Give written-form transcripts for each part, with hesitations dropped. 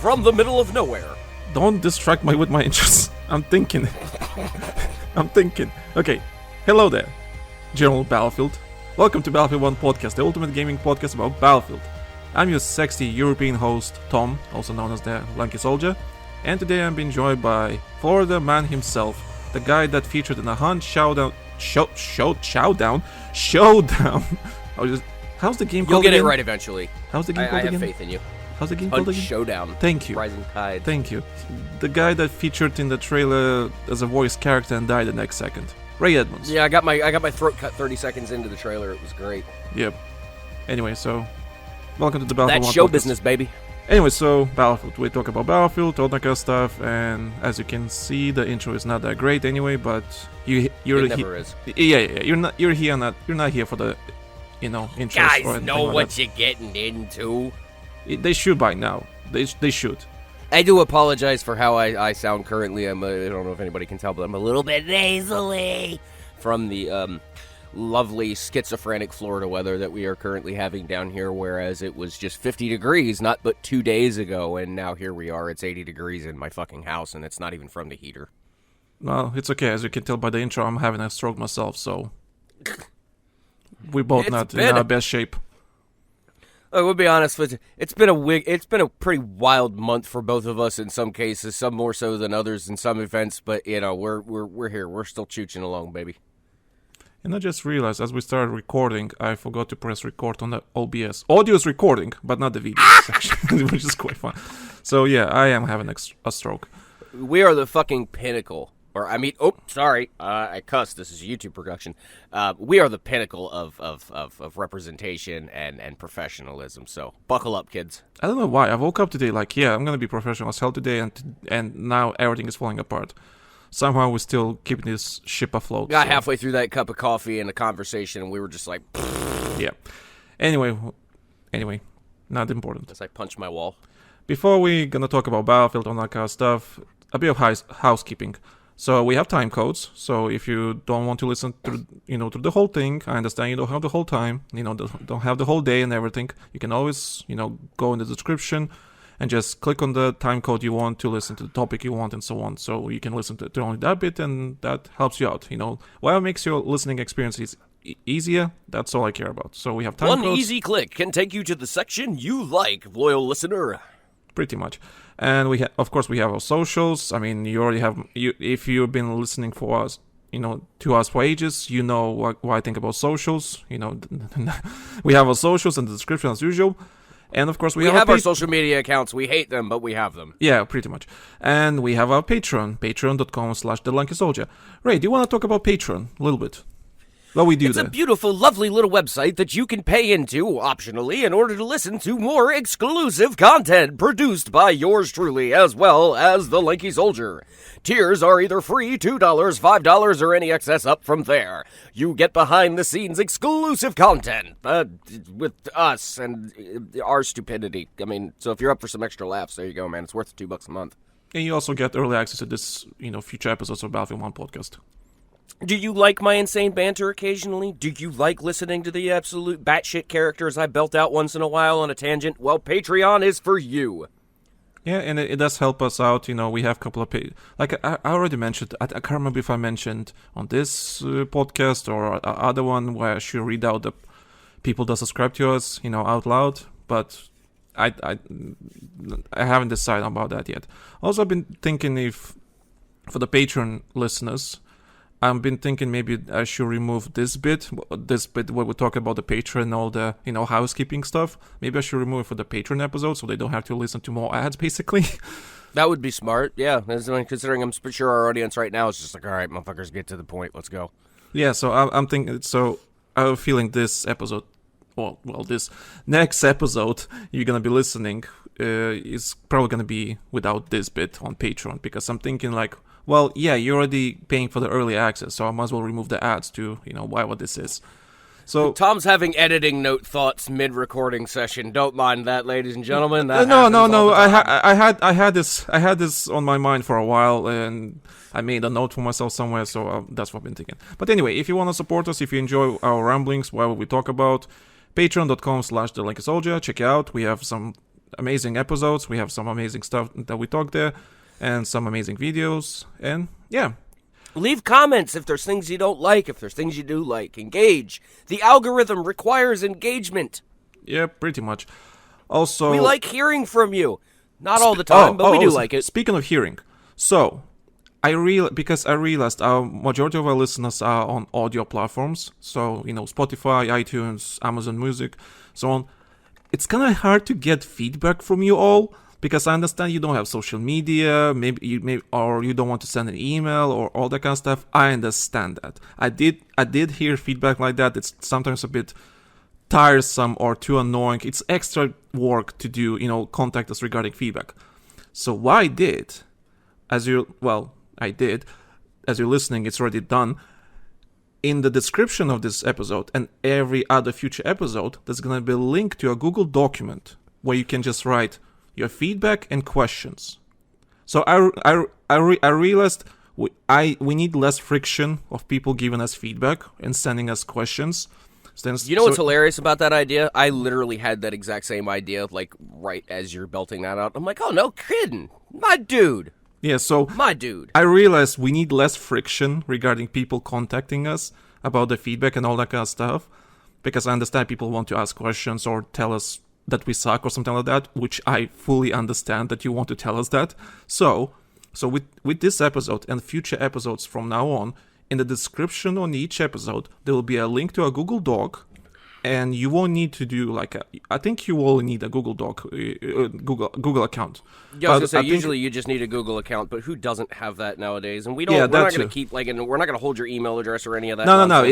from the middle of nowhere. Don't distract me with my interests. I'm thinking. Okay, hello there, General Battlefield. Welcome to BattlefieldOne Podcast, the ultimate gaming podcast about Battlefield. I'm your sexy European host, Tom, also known as the Lanky Soldier, and today I'm being joined by Florida man himself, the guy that featured in a Hunt Showdown. How's the game called? You'll get again? it right eventually. How's the game called I again? have faith in you. How's the game called Hunt again? Showdown. Thank you. Rising Tide. Thank you. The guy that featured in the trailer as a voice character and died the next second. Ray Edmunds. Yeah, I got my throat cut 30 seconds into the trailer. It was great. Yep. Anyway, so welcome to the Battlefield. That's show podcast. business, baby. Anyway, so Battlefield. We talk about Battlefield, all that kind of stuff, and as you can see, the intro is not that great anyway. But you're It never is. Yeah. You're not here for the intros. Guys or anything know like what that. you're getting into. They should by now. They should. I do apologize for how I sound currently. I don't know if anybody can tell, but I'm a little bit nasally from the lovely schizophrenic Florida weather that we are currently having down here, whereas it was just 50 degrees not but 2 days ago, and now here we are. It's 80 degrees in my fucking house, and it's not even from the heater. Well, it's okay. As you can tell by the intro, I'm having a stroke myself, so we're both not in our best shape. I will be honest with you. It's been a pretty wild month for both of us in some cases, some more so than others in some events. But we're here. We're still chooching along, baby. And I just realized as we started recording, I forgot to press record on the OBS. Audio is recording, but not the video section, which is quite fun. So yeah, I am having a stroke. We are the fucking pinnacle. I cussed. This is a YouTube production. We are the pinnacle of representation and professionalism. So buckle up, kids. I don't know why. I woke up today like, yeah, I'm gonna be professional as hell today, and now everything is falling apart. Somehow we're still keeping this ship afloat. Got halfway through that cup of coffee and a conversation, and we were just like, yeah. Anyway, not important. as I punched my wall. Before we gonna talk about Battlefield and that kind of stuff, a bit of housekeeping. So we have time codes. So if you don't want to listen to the whole thing, I understand you don't have the whole time, don't have the whole day and everything. You can always, go in the description and just click on the time code you want to listen to the topic you want and so on. So you can listen to only that bit, and that helps you out. Whatever makes your listening experience easier, that's all I care about. So we have time codes. One easy click can take you to the section you like, loyal listener. Pretty much. And of course we have our socials. I mean, you already have, if you've been listening for us, to us for ages, you know what I think about socials. We have our socials in the description as usual. And of course we have our social media accounts. We hate them, but we have them. Yeah, pretty much. And we have our Patreon, patreon.com/TheLankySoldier. Ray, do you want to talk about Patreon a little bit? What we do It's there? a beautiful, lovely little website that you can pay into, optionally, in order to listen to more exclusive content produced by yours truly, as well as the Lanky Soldier. Tiers are either free, $2, $5, or any excess up from there. You get behind-the-scenes exclusive content with us and our stupidity. I mean, so if you're up for some extra laughs, there you go, man. It's worth $2 a month. And you also get early access to this, future episodes of BattlefieldOne Podcast. Do you like my insane banter occasionally? Do you like listening to the absolute batshit characters I belt out once in a while on a tangent? Well, Patreon is for you. Yeah, and it does help us out. We have a couple of like I already mentioned. I can't remember if I mentioned on this podcast or other one where I should read out the people that subscribe to us, out loud. But I haven't decided about that yet. Also, I've been thinking if for the Patreon listeners, I've been thinking maybe I should remove this bit where we talk about the Patreon and all the, housekeeping stuff. Maybe I should remove it for the Patreon episode so they don't have to listen to more ads, basically. That would be smart, yeah. Considering I'm sure our audience right now is just like, all right, motherfuckers, get to the point, let's go. Yeah, so I'm thinking, I have a feeling this episode, well, this next episode you're going to be listening is probably going to be without this bit on Patreon, because I'm thinking like, well, yeah, you're already paying for the early access, so I might as well remove the ads to, why what this is. So Tom's having editing note thoughts mid-recording session. Don't mind that, ladies and gentlemen. No. I had this on my mind for a while, and I made a note for myself somewhere, so that's what I've been thinking. But anyway, if you want to support us, if you enjoy our ramblings, what we talk about, patreon.com/TheLankySoldier. Check it out. We have some amazing episodes. We have some amazing stuff that we talk there, and some amazing videos. And yeah. Leave comments if there's things you don't like, if there's things you do like. Engage. The algorithm requires engagement. Yeah, pretty much. Also, we like hearing from you. Not all the time, but we do like it. Speaking of hearing, so because I realized our majority of our listeners are on audio platforms, so Spotify, iTunes, Amazon Music, so on. It's kind of hard to get feedback from you all because I understand you don't have social media, or you don't want to send an email or all that kind of stuff. I understand that. I did hear feedback like that. It's sometimes a bit tiresome or too annoying. It's extra work to do, contact us regarding feedback. So what I did, as you're listening, it's already done. In the description of this episode and every other future episode, there's going to be a link to a Google document where you can just write your feedback and questions. So I realized we need less friction of people giving us feedback and sending us questions. You know what's hilarious about that idea? I literally had that exact same idea, like, right as you're belting that out. I'm like, oh, no kidding. My dude. Yeah, so my dude. I realized we need less friction regarding people contacting us about the feedback and all that kind of stuff. Because I understand people want to ask questions or tell us that we suck or something like that, which I fully understand that you want to tell us that. So with this episode and future episodes from now on, in the description on each episode, there will be a link to a Google Doc, and you won't need to do I think you will need a Google Doc, Google account. Yeah, I was gonna say, usually you just need a Google account, but who doesn't have that nowadays? And we're not going to keep, we're not going to hold your email address or any of that. No,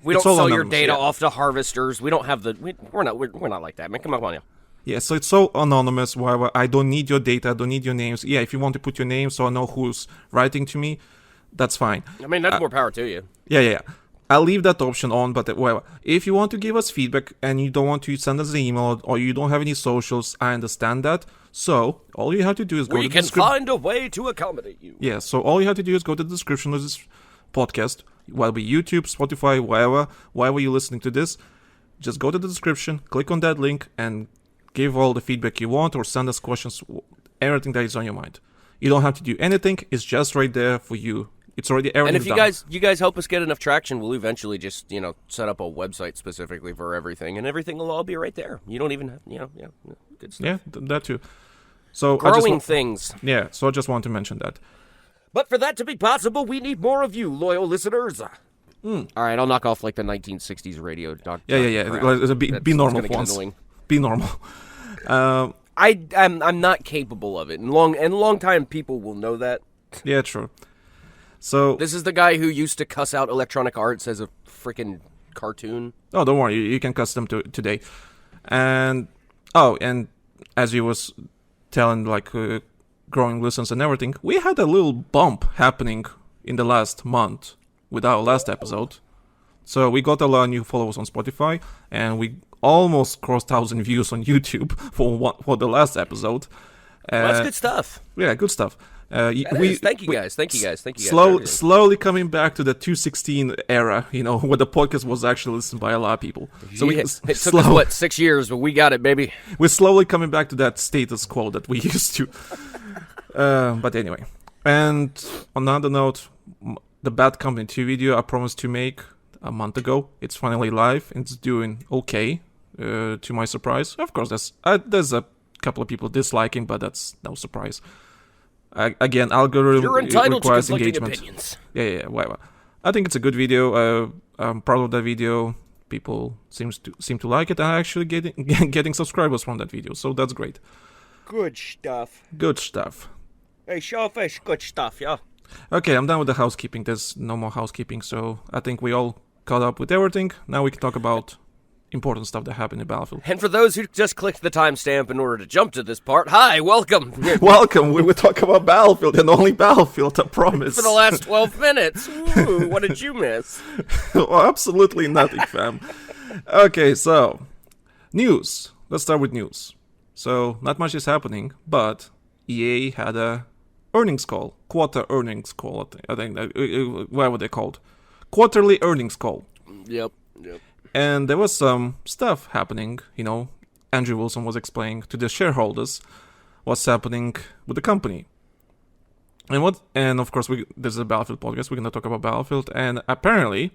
we don't sell your data off to harvesters. We don't have we're not like that, man. Come on, yeah. Yeah, so it's so anonymous, whatever. I don't need your data, I don't need your names. Yeah, if you want to put your name so I know who's writing to me, that's fine. I mean, that's more power to you. Yeah. I'll leave that option on, but whatever. If you want to give us feedback and you don't want to send us an email or you don't have any socials, I understand that. So, all you have to do is go to the description. We can find a way to accommodate you. Yeah, so all you have to do is go to the description of this podcast, whether it be YouTube, Spotify, wherever you're listening to this. Just go to the description, click on that link, and give all the feedback you want or send us questions, everything that is on your mind. You don't have to do anything. It's just right there for you. It's already everything. And if you guys help us get enough traction, we'll eventually just set up a website specifically for everything, and everything will all be right there. You don't even have good stuff. Yeah, that too. So growing things. Yeah, so I just want to mention that. But for that to be possible, we need more of you, loyal listeners. All right, I'll knock off the 1960s radio. Yeah. Be normal for once. Be normal. I'm not capable of it, and long time people will know that. Yeah, true. So this is the guy who used to cuss out Electronic Arts as a freaking cartoon. Oh, don't worry, you can cuss them today. And as you was telling, growing listens and everything, we had a little bump happening in the last month with our last episode. So we got a lot of new followers on Spotify, and we almost crossed 1,000 views on YouTube for the last episode. Well, that's good stuff. Yeah, good stuff. Thank you guys. Slowly coming back to the 2016 era, where the podcast was actually listened by a lot of people. So it took us 6 years, but we got it, baby. We're slowly coming back to that status quo that we used to. But anyway, and on another note, the Bad Company 2 video I promised to make a month ago, it's finally live and it's doing okay. To my surprise, of course, there's a couple of people disliking, but that's no surprise. Again, algorithm You're entitled requires to conflicting engagement. Opinions. Yeah, whatever. I think it's a good video. I'm proud of that video. People seem to like it. I'm actually getting subscribers from that video, so that's great. Good stuff. Good stuff. Hey, Shellfish, good stuff, yeah. Okay, I'm done with the housekeeping. There's no more housekeeping, so I think we all caught up with everything. Now we can talk about important stuff that happened in Battlefield. And for those who just clicked the timestamp in order to jump to this part, hi, welcome. Welcome. We will talk about Battlefield and only Battlefield, I promise. For the last 12 minutes. Ooh, what did you miss? Well, absolutely nothing, fam. Okay, so news. Let's start with news. So not much is happening, but EA had a quarter earnings call. I think what were they called? Quarterly earnings call. Yep. And there was some stuff happening, Andrew Wilson was explaining to the shareholders what's happening with the company. And of course, this is a Battlefield podcast. We're going to talk about Battlefield. And apparently,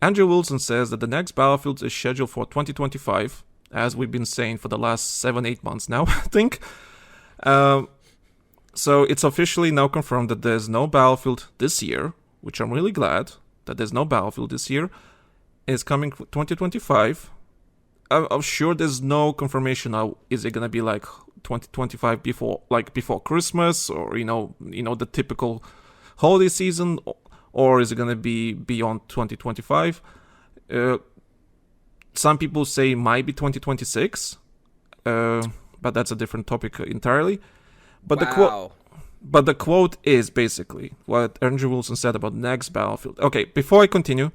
Andrew Wilson says that the next Battlefield is scheduled for 2025, as we've been saying for the last 7-8 months now, I think. So it's officially now confirmed that there's no Battlefield this year, which I'm really glad that there's no Battlefield this year. It's coming 2025. I'm sure there's no confirmation now. Is it gonna be like 2025 before Christmas, or the typical holiday season, or is it gonna be beyond 2025? Some people say it might be 2026, but that's a different topic entirely. But the quote is basically what Andrew Wilson said about next Battlefield. Okay, before I continue,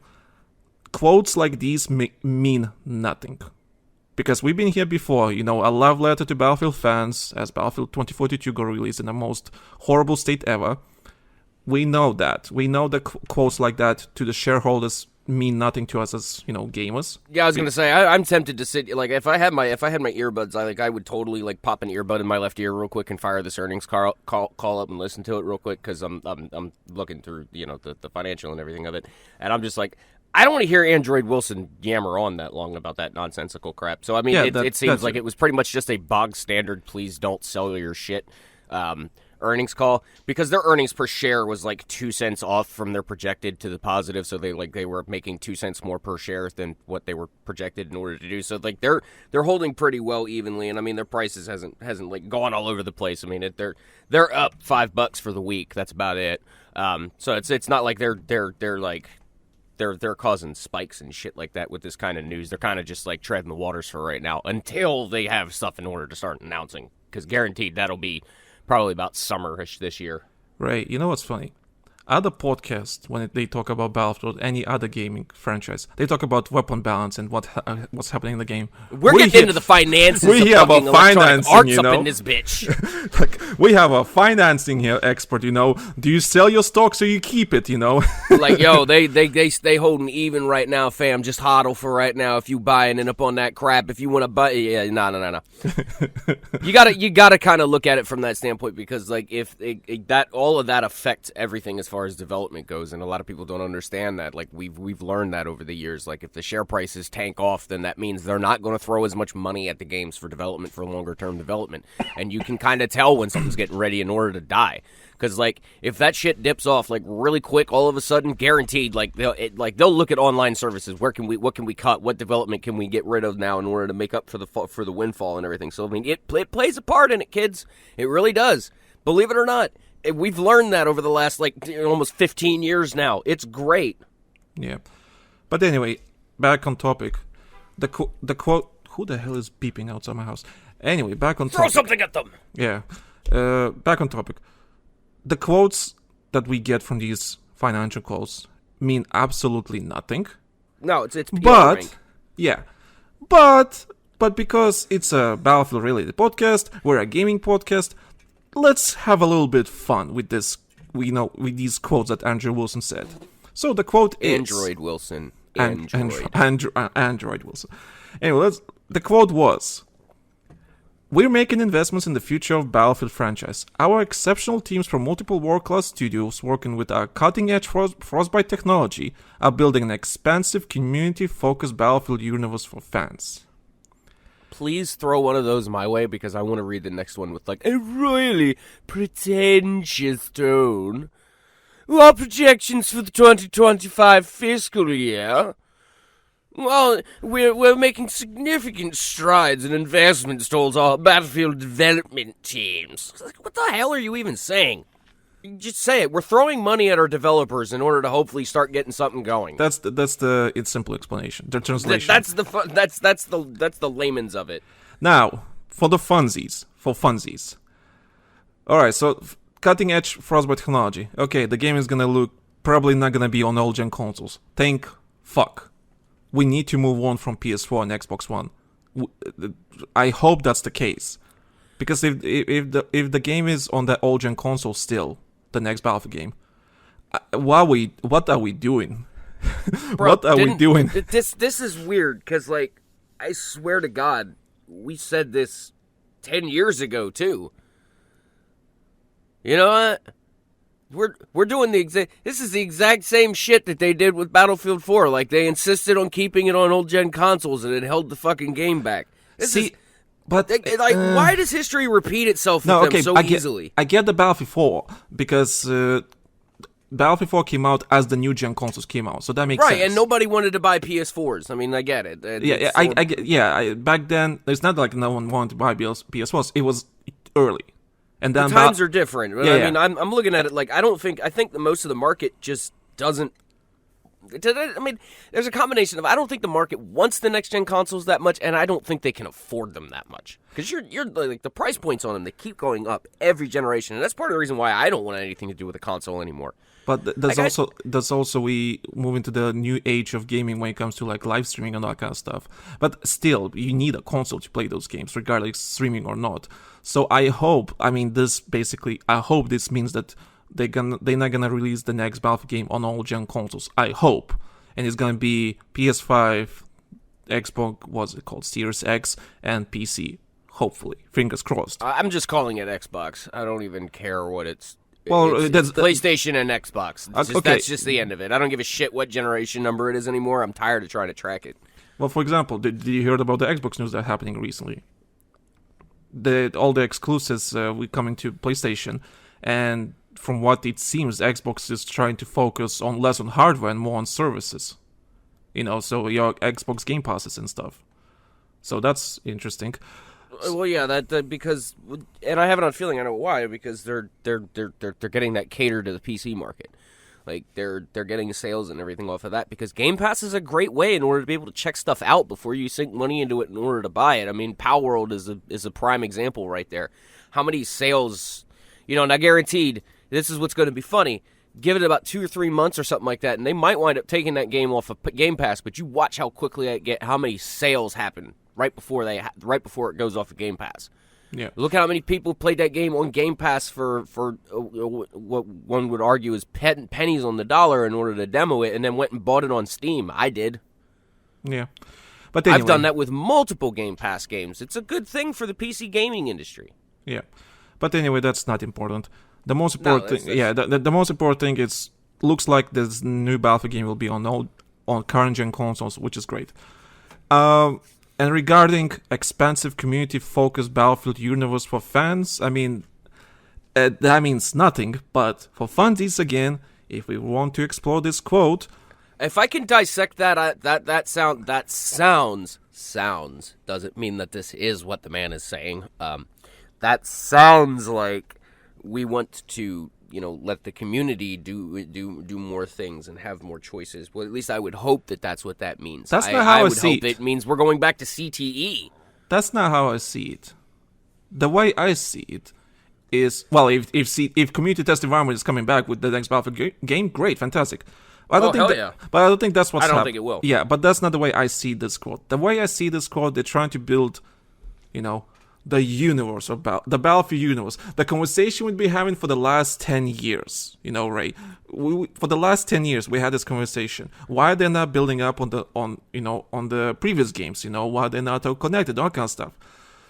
quotes like these mean nothing. Because we've been here before, a love letter to Battlefield fans, as Battlefield 2042 got released in the most horrible state ever. We know that. We know that quotes like that to the shareholders mean nothing to us as, gamers. Yeah, I was gonna say I'm tempted to sit like if I had my earbuds, I would totally like pop an earbud in my left ear real quick and fire this earnings call up and listen to it real quick, because I'm looking through the financial and everything of it, and I'm just like, I don't want to hear Android Wilson yammer on that long about that nonsensical crap. So I mean, it seems like it was pretty much just a bog standard please don't sell your shit earnings call, because their earnings per share was like 2 cents off from their projected to the positive, so they were making 2 cents more per share than what they were projected in order to do. So like they're holding pretty well evenly, and I mean their prices hasn't like gone all over the place. I mean they're up $5 for the week. That's about it. So it's not like they're like they're causing spikes and shit like that with this kind of news. They're kind of just like treading the waters for right now until they have stuff in order to start announcing, because guaranteed that'll be probably about summerish this year. Right. You know what's funny? Other podcasts, when they talk about Battlefield or any other gaming franchise, they talk about weapon balance and what's happening in the game. We're getting into the finances. We have a financing, arts up in this bitch. Like, we have a financing here expert. Do you sell your stocks or you keep it? Like, yo, they holding even right now, fam. Just hodl for right now. If you buying it up on that crap, if you want to buy, yeah, no. You gotta kind of look at it from that standpoint, because like if that all of that affects everything as far as development goes, and a lot of people don't understand that. Like we've learned that over the years. Like if the share prices tank off, then that means they're not going to throw as much money at the games for development, for longer term development, and you can kind of tell when something's getting ready in order to die. Because like if that shit dips off like really quick, all of a sudden, guaranteed, like they'll look at online services. What can we cut? What development can we get rid of now in order to make up for the windfall and everything? So I mean, it plays a part in it, kids. It really does. Believe it or not. We've learned that over the last, almost 15 years now. It's great. Yeah. But anyway, back on topic. The quote... Who the hell is beeping outside my house? Anyway, back on topic. Throw something at them! Yeah. Back on topic. The quotes that we get from these financial quotes mean absolutely nothing. No, it's PR rank. Yeah. But because it's a Battlefield-related podcast, we're a gaming podcast, let's have a little bit fun with this, with these quotes that Andrew Wilson said. So the quote is... Android Wilson. Android Wilson. Anyway, the quote was, "We're making investments in the future of Battlefield franchise. Our exceptional teams from multiple world-class studios working with our cutting-edge Frostbite technology are building an expansive, community-focused Battlefield universe for fans." Please throw one of those my way, because I want to read the next one with like a really pretentious tone. Our projections for the 2025 fiscal year. Well, we're making significant strides and investments towards our Battlefield development teams. Like, what the hell are you even saying? You just say it. We're throwing money at our developers in order to hopefully start getting something going. That's the its simple explanation. The translation. That's the layman's of it. Now, for funsies. All right, so cutting edge Frostbite technology. Okay, the game is gonna probably not gonna be on old gen consoles. Thank fuck. We need to move on from PS4 and Xbox One. I hope that's the case, because if the game is on that old gen console still, the next Battlefield game, what are we doing? Bro, what are we doing? This is weird, because like I swear to God, we said this 10 years ago, too. You know what? We're doing this is the exact same shit that they did with Battlefield 4. Like, they insisted on keeping it on old-gen consoles, and it held the fucking game back. Why does history repeat itself with them so easily? I get the Battlefield 4, because Battlefield 4 came out as the new-gen consoles came out, so that makes sense. Right, and nobody wanted to buy PS4s. I mean, I get it. Back then, it's not like no one wanted to buy PS4s. It was early. And then the times are different. I mean, I'm looking at it like I think that most of the market just doesn't. I mean, there's a combination of I don't think the market wants the next gen consoles that much, and I don't think they can afford them that much. Because you're like the price points on them, they keep going up every generation, and that's part of the reason why I don't want anything to do with a console anymore. But there's also we move into the new age of gaming when it comes to like live streaming and all that kind of stuff. But still, you need a console to play those games, regardless streaming or not. So I hope this means that they're not gonna release the next Battlefield game on all gen consoles. I hope, and it's gonna be PS5, Xbox, what's it called, Series X, and PC. Hopefully, fingers crossed. I'm just calling it Xbox. I don't even care what it's. Well, it's PlayStation and Xbox. That's just the end of it. I don't give a shit what generation number it is anymore. I'm tired of trying to track it. Well, for example, did you hear about the Xbox news that's happening recently? All the exclusives were coming to PlayStation, and from what it seems, Xbox is trying to focus on less on hardware and more on services. So your Xbox Game Passes and stuff. So that's interesting. Well, yeah, that because, and I have it on feeling I know why, because they're getting that catered to the PC market. Like they're getting sales and everything off of that because Game Pass is a great way in order to be able to check stuff out before you sink money into it in order to buy it. I mean, Palworld is a prime example right there. How many sales, now guaranteed, this is what's going to be funny. Give it about 2 or 3 months or something like that, and they might wind up taking that game off of Game Pass. But you watch how quickly how many sales happen right before it goes off of Game Pass. Yeah. Look at how many people played that game on Game Pass for what one would argue is pennies on the dollar in order to demo it, and then went and bought it on Steam. I did. Yeah. But anyway, I've done that with multiple Game Pass games. It's a good thing for the PC gaming industry. Yeah. But anyway, that's not important. The most important the most important thing is looks like this new Battlefield game will be on current gen consoles, which is great. And regarding expansive community-focused Battlefield universe for fans, I mean, that means nothing. But for funsies, again, if we want to explore this quote, if I can dissect that sounds doesn't mean that this is what the man is saying. That sounds like we want to, let the community do more things and have more choices. Well, at least I would hope that that's what that means. That's not how I would see it. It means we're going back to CTE. That's not how I see it. The way I see it is, well, if community test environment is coming back with the next Battlefield game, great, fantastic. But I don't think that's what's happening. I don't think it will. Yeah, but that's not the way I see this quote. The way I see this quote, they're trying to build, the universe of the Battlefield universe, the conversation we've been having for the last 10 years, Ray. For the last 10 years, we had this conversation. Why are they not building up on the previous games? Why they're not all connected, all kind of stuff.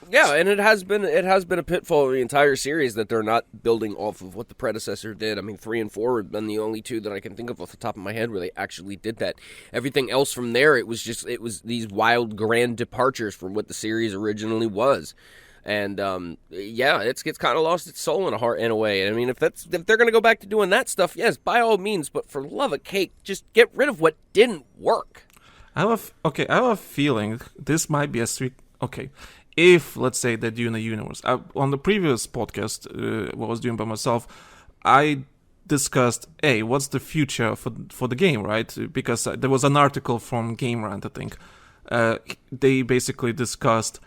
Yeah, and it has been a pitfall of the entire series that they're not building off of what the predecessor did. I mean, 3 and 4 have been the only two that I can think of off the top of my head where they actually did that. Everything else from there, it was these wild, grand departures from what the series originally was. And it's kind of lost its soul in a way. I mean, if they're going to go back to doing that stuff, yes, by all means. But for love of cake, just get rid of what didn't work. I have a feeling this might be a sweet. Okay, if let's say they're doing a universe. On the previous podcast, what I was doing by myself, I discussed, what's the future for the game, right? Because there was an article from Game Rant, I think. They basically discussed,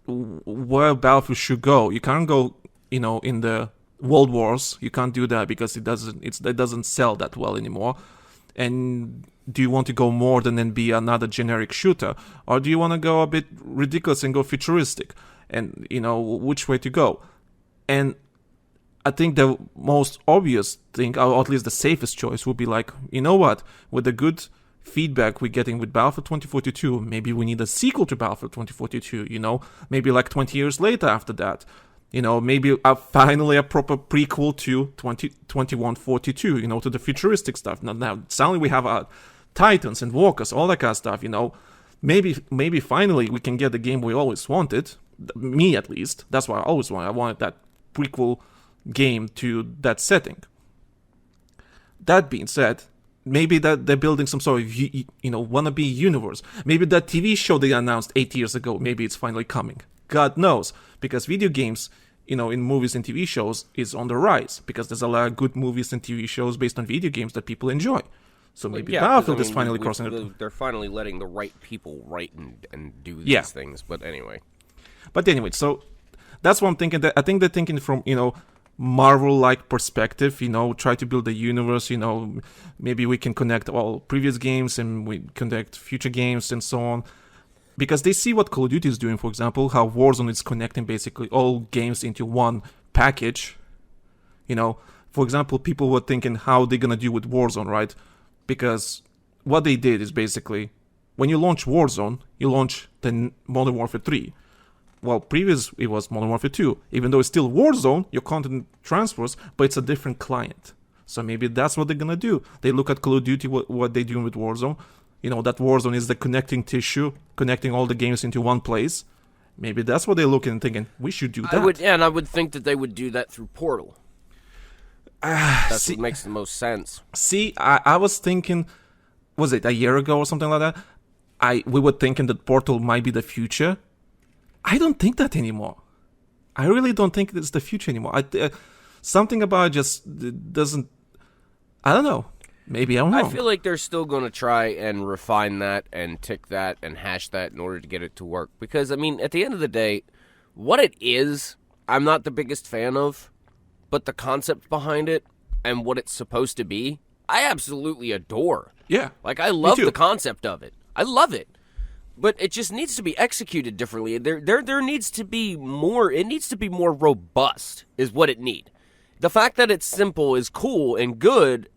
where Battlefield should go. You can't go, in the World Wars. You can't do that because it doesn't sell that well anymore. And do you want to go more than be another generic shooter, or do you want to go a bit ridiculous and go futuristic? And which way to go? And I think the most obvious thing, or at least the safest choice, would be like, with a good feedback we're getting with Battlefield 2042, maybe we need a sequel to Battlefield 2042, maybe like 20 years later after that. Maybe finally a proper prequel to 2142, to the futuristic stuff. Now suddenly we have Titans and Walkers, all that kind of stuff, Maybe finally we can get the game we always wanted. Me, at least. That's what I always wanted. I wanted that prequel game to that setting. That being said, maybe that they're building some sort of, wannabe universe. Maybe that TV show they announced 8 years ago, maybe it's finally coming. God knows. Because video games, in movies and TV shows is on the rise. Because there's a lot of good movies and TV shows based on video games that people enjoy. So maybe Battlefield is finally crossing it. They're finally letting the right people write and do these things. But anyway. So that's what I'm thinking. I think they're thinking from, Marvel-like perspective, try to build a universe, maybe we can connect all previous games and we connect future games and so on. Because they see what Call of Duty is doing, for example, how Warzone is connecting basically all games into one package. For example, people were thinking how they're going to do with Warzone, right? Because what they did is basically, when you launch Warzone, you launch the Modern Warfare 3. Well, previous it was Modern Warfare 2. Even though it's still Warzone, your content transfers, but it's a different client. So maybe that's what they're gonna do. They look at Call of Duty, what they're doing with Warzone. That Warzone is the connecting tissue, connecting all the games into one place. Maybe that's what they're looking and thinking, we should do that. I would think that they would do that through Portal. That's what makes the most sense. See, I was thinking, was it a year ago or something like that? We were thinking that Portal might be the future. I don't think that anymore. I really don't think it's the future anymore. Something about it just doesn't... I don't know. Maybe I'm wrong. I feel like they're still going to try and refine that and tick that and hash that in order to get it to work. Because, at the end of the day, what it is, I'm not the biggest fan of. But the concept behind it and what it's supposed to be, I absolutely adore. Yeah. I love the concept of it. I love it. But it just needs to be executed differently. There needs to be more. It needs to be more robust, is what it needs. The fact that it's simple is cool and good,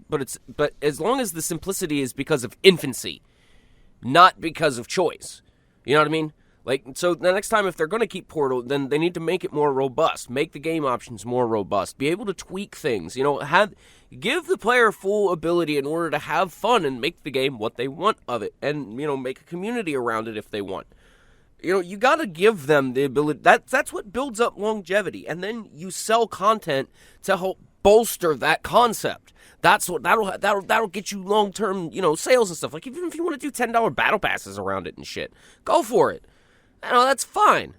but as long as the simplicity is because of infancy, not because of choice. You know what I mean? So the next time if they're going to keep Portal, then they need to make it more robust, make the game options more robust, be able to tweak things, give the player full ability in order to have fun and make the game what they want of it, and, make a community around it if they want. You got to give them the ability. That's what builds up longevity, and then you sell content to help bolster that concept. That's what that'll get you long-term, sales and stuff. Even if you want to do $10 battle passes around it and shit, go for it. That's fine.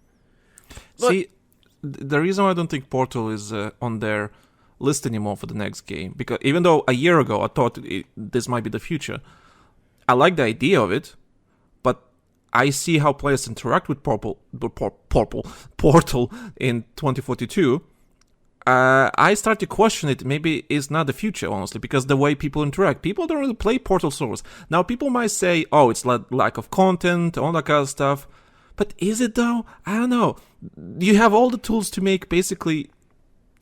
Look, see, the reason why I don't think Portal is on their list anymore for the next game, because even though a year ago I thought this might be the future, I like the idea of it, but I see how players interact with Portal in 2042. I start to question it. Maybe it's not the future, honestly, because the way people interact, people don't really play Portal servers. Now, people might say, "Oh, it's lack of content, all that kind of stuff." But is it though? I don't know. You have all the tools to make basically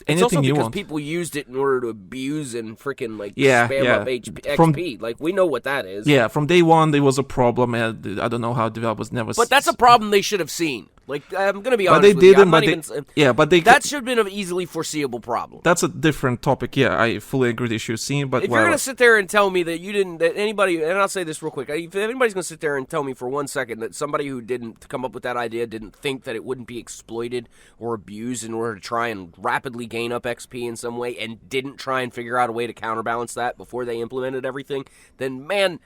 anything you want. It's also because people used it in order to abuse and freaking spam up XP. We know what that is. Yeah, from day one there was a problem, and I don't know how developers never. But that's a problem they should have seen. I'm gonna be honest with you. That should have been an easily foreseeable problem. That's a different topic. Yeah, I fully agree they should have seen. But if you're gonna sit there and tell me that that anybody, and I'll say this real quick, if anybody's gonna sit there and tell me for 1 second that somebody who didn't come up with that idea didn't think that it wouldn't be exploited or abused in order to try and rapidly gain up XP in some way, and didn't try and figure out a way to counterbalance that before they implemented everything, then man,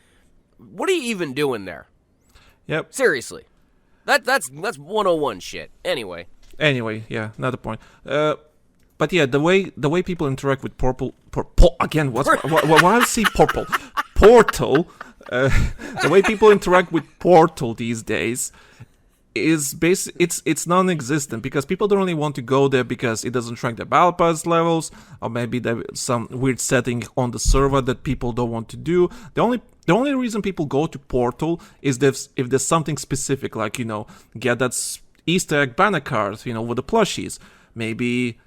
what are you even doing there? Yep. Seriously. That's 101 shit. Anyway, yeah, not the point. But yeah, the way people interact with Portal again. Why I say Portal? Portal. The way people interact with Portal these days is it's non-existent, because people don't really want to go there because it doesn't track their battle pass levels, or maybe there's some weird setting on the server that people don't want to do. The only reason people go to Portal is if there's something specific, like, get that Easter egg banner card, with the plushies. Maybe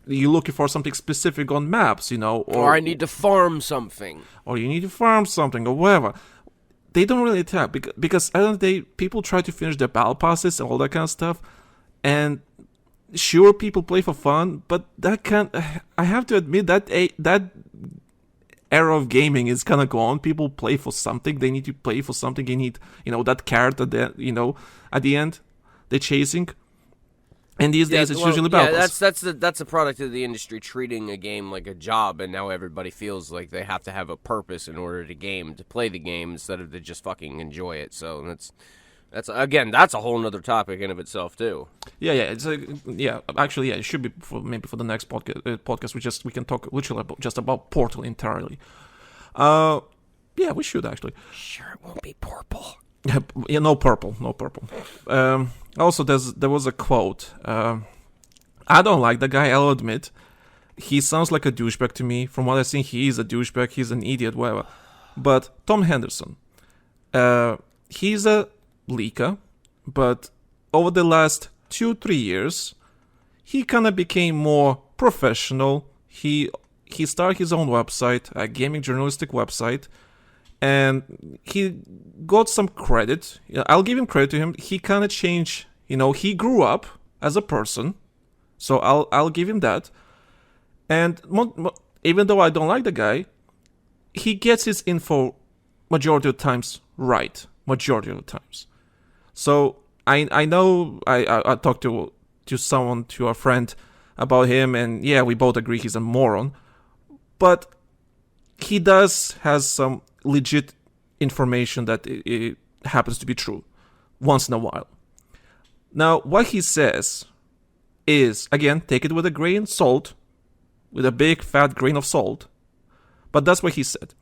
you're looking for something specific on maps, or I need to farm something, or you need to farm something, or whatever. They don't really tell, because at the end of the day, people try to finish their battle passes and all that kind of stuff, and sure, people play for fun, but I have to admit that that era of gaming is kind of gone. People play for something. They need to play for something. They need, that carrot at the end they're chasing. And these days, it's usually battle pass. That's a product of the industry treating a game like a job, and now everybody feels like they have to have a purpose in order to play the game instead of to just fucking enjoy it. So that's a whole nother topic in of itself too. Yeah. Actually, it should be maybe for the next podcast. We can talk literally just about Portal entirely. We should actually. Sure, it won't be purple. Yeah, no purple. Also, there was a quote. I don't like the guy, I'll admit. He sounds like a douchebag to me. From what I've seen, he is a douchebag. He's an idiot, whatever. But Tom Henderson, he's a leaker, but over the last 2-3 years, he kind of became more professional. He started his own website, a gaming journalistic website, and he got some credit. I'll give him credit to him. He kind of changed, he grew up as a person, so I'll give him that. And even though I don't like the guy, he gets his info majority of the times right. Majority of the times. So I know I talked to a friend about him, and yeah, we both agree he's a moron. But he has some legit information that it happens to be true once in a while. Now, what he says is, again, take it with a grain of salt, with a big fat grain of salt, but that's what he said.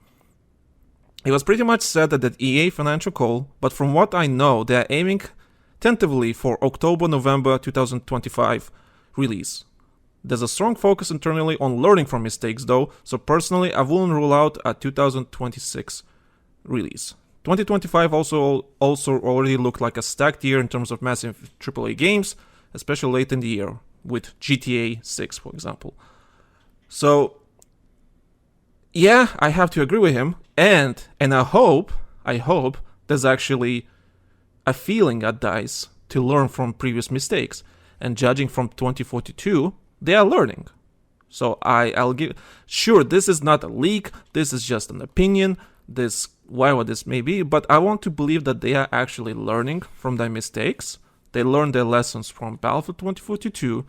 It was pretty much said that the EA financial call, but from what I know, they are aiming tentatively for October-November 2025 release. There's a strong focus internally on learning from mistakes though, so personally I wouldn't rule out a 2026 release. 2025 also already looked like a stacked year in terms of massive AAA games, especially late in the year, with GTA 6 for example. So, yeah, I have to agree with him, and I hope there's actually a feeling at DICE to learn from previous mistakes, and judging from 2042, they are learning. So I'll give... Sure, this is not a leak, this is just an opinion, whatever this may be, but I want to believe that they are actually learning from their mistakes. They learned their lessons from Battlefield 2042,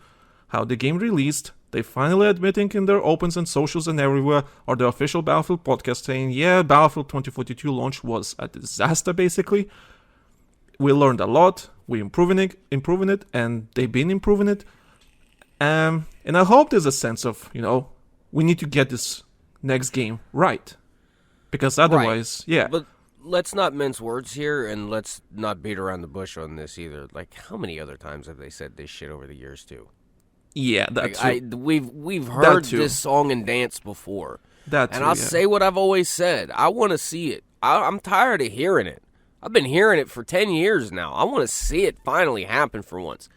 how the game released. They finally admitting in their opens and socials and everywhere, or the official Battlefield podcast saying, yeah, Battlefield 2042 launch was a disaster basically. We learned a lot, we're improving it, and they've been improving it. And I hope there's a sense of, we need to get this next game right. Because otherwise, right. Yeah. But let's not mince words here, and let's not beat around the bush on this either. Like, how many other times have they said this shit over the years, too? Yeah, that too. We've heard this song and dance before. I'll say what I've always said. I want to see it. I'm tired of hearing it. I've been hearing it for 10 years now. I want to see it finally happen for once.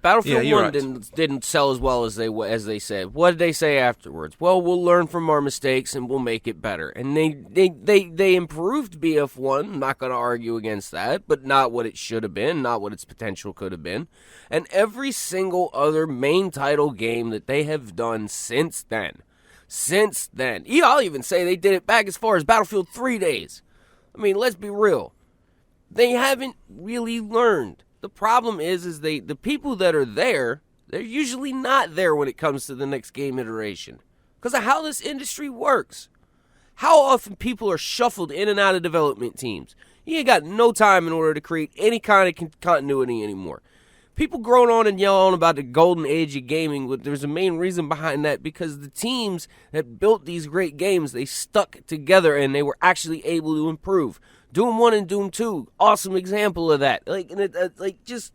Battlefield 1 didn't sell as well as they said. What did they say afterwards? Well, we'll learn from our mistakes and we'll make it better. And they improved BF1. I'm not going to argue against that, but not what it should have been, not what its potential could have been. And every single other main title game that they have done since then. I'll even say they did it back as far as Battlefield 3 days. I mean, let's be real. They haven't really learned. The problem is the people that are there, they're usually not there when it comes to the next game iteration. Because of how this industry works. How often people are shuffled in and out of development teams. You ain't got no time in order to create any kind of continuity anymore. People grown on and yell on about the golden age of gaming, but there's a main reason behind that, because the teams that built these great games, they stuck together and they were actually able to improve. Doom 1 and Doom 2, awesome example of that. It's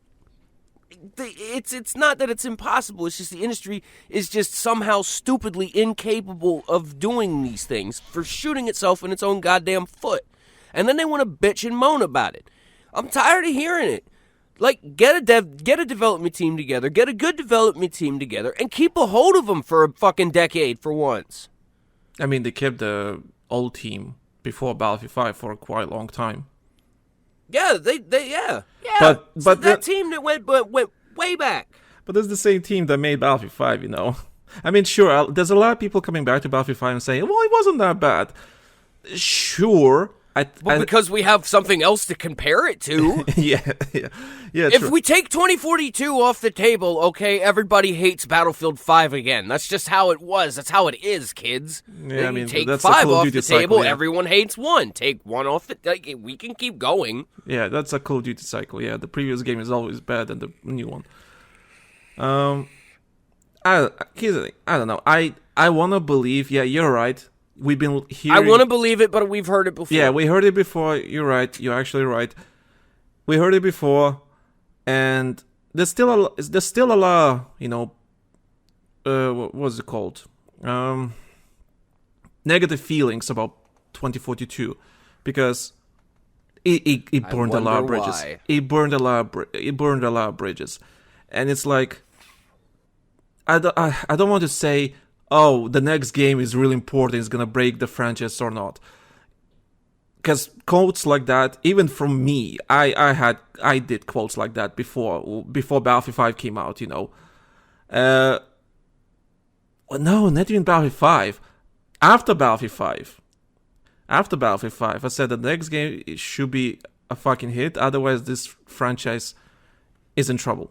not that it's impossible, it's just the industry is just somehow stupidly incapable of doing these things, for shooting itself in its own goddamn foot. And then they want to bitch and moan about it. I'm tired of hearing it. Like, get a development team together, get a good development team together, and keep a hold of them for a fucking decade for once. I mean, they kept the old team before Battlefield 5 for a quite long time. Yeah, yeah. But so that team that went way back. But it's the same team that made Battlefield 5, you know. I mean, sure, there's a lot of people coming back to Battlefield 5 and saying, well, it wasn't that bad. Sure. Because we have something else to compare it to. yeah. If true. we take 2042 off the table, okay, everybody hates Battlefield 5 again. That's just how it was. That's how it is, kids. Yeah, I mean, take that's 5 a Call of off Duty the table, cycle, yeah. Everyone hates 1. Take 1 off the... Like, we can keep going. Yeah, that's a Call of Duty cycle. Yeah, the previous game is always better than the new one. Here's the thing. I don't know. I want to believe... Yeah, you're right. We've been hearing... I want to believe it, but we've heard it before. Yeah, we heard it before. You're right. You're actually right. We heard it before, and there's still a lot, you know, what was it called? Negative feelings about 2042, because it burned a lot of bridges. Why. It burned a lot of bridges, and it's like I don't want to say, oh, the next game is really important, it's gonna break the franchise or not. Because quotes like that, even from me, I did quotes like that before Battlefield 5 came out, you know. Well, no, not even Battlefield 5. After Battlefield 5, I said the next game it should be a fucking hit, otherwise this franchise is in trouble.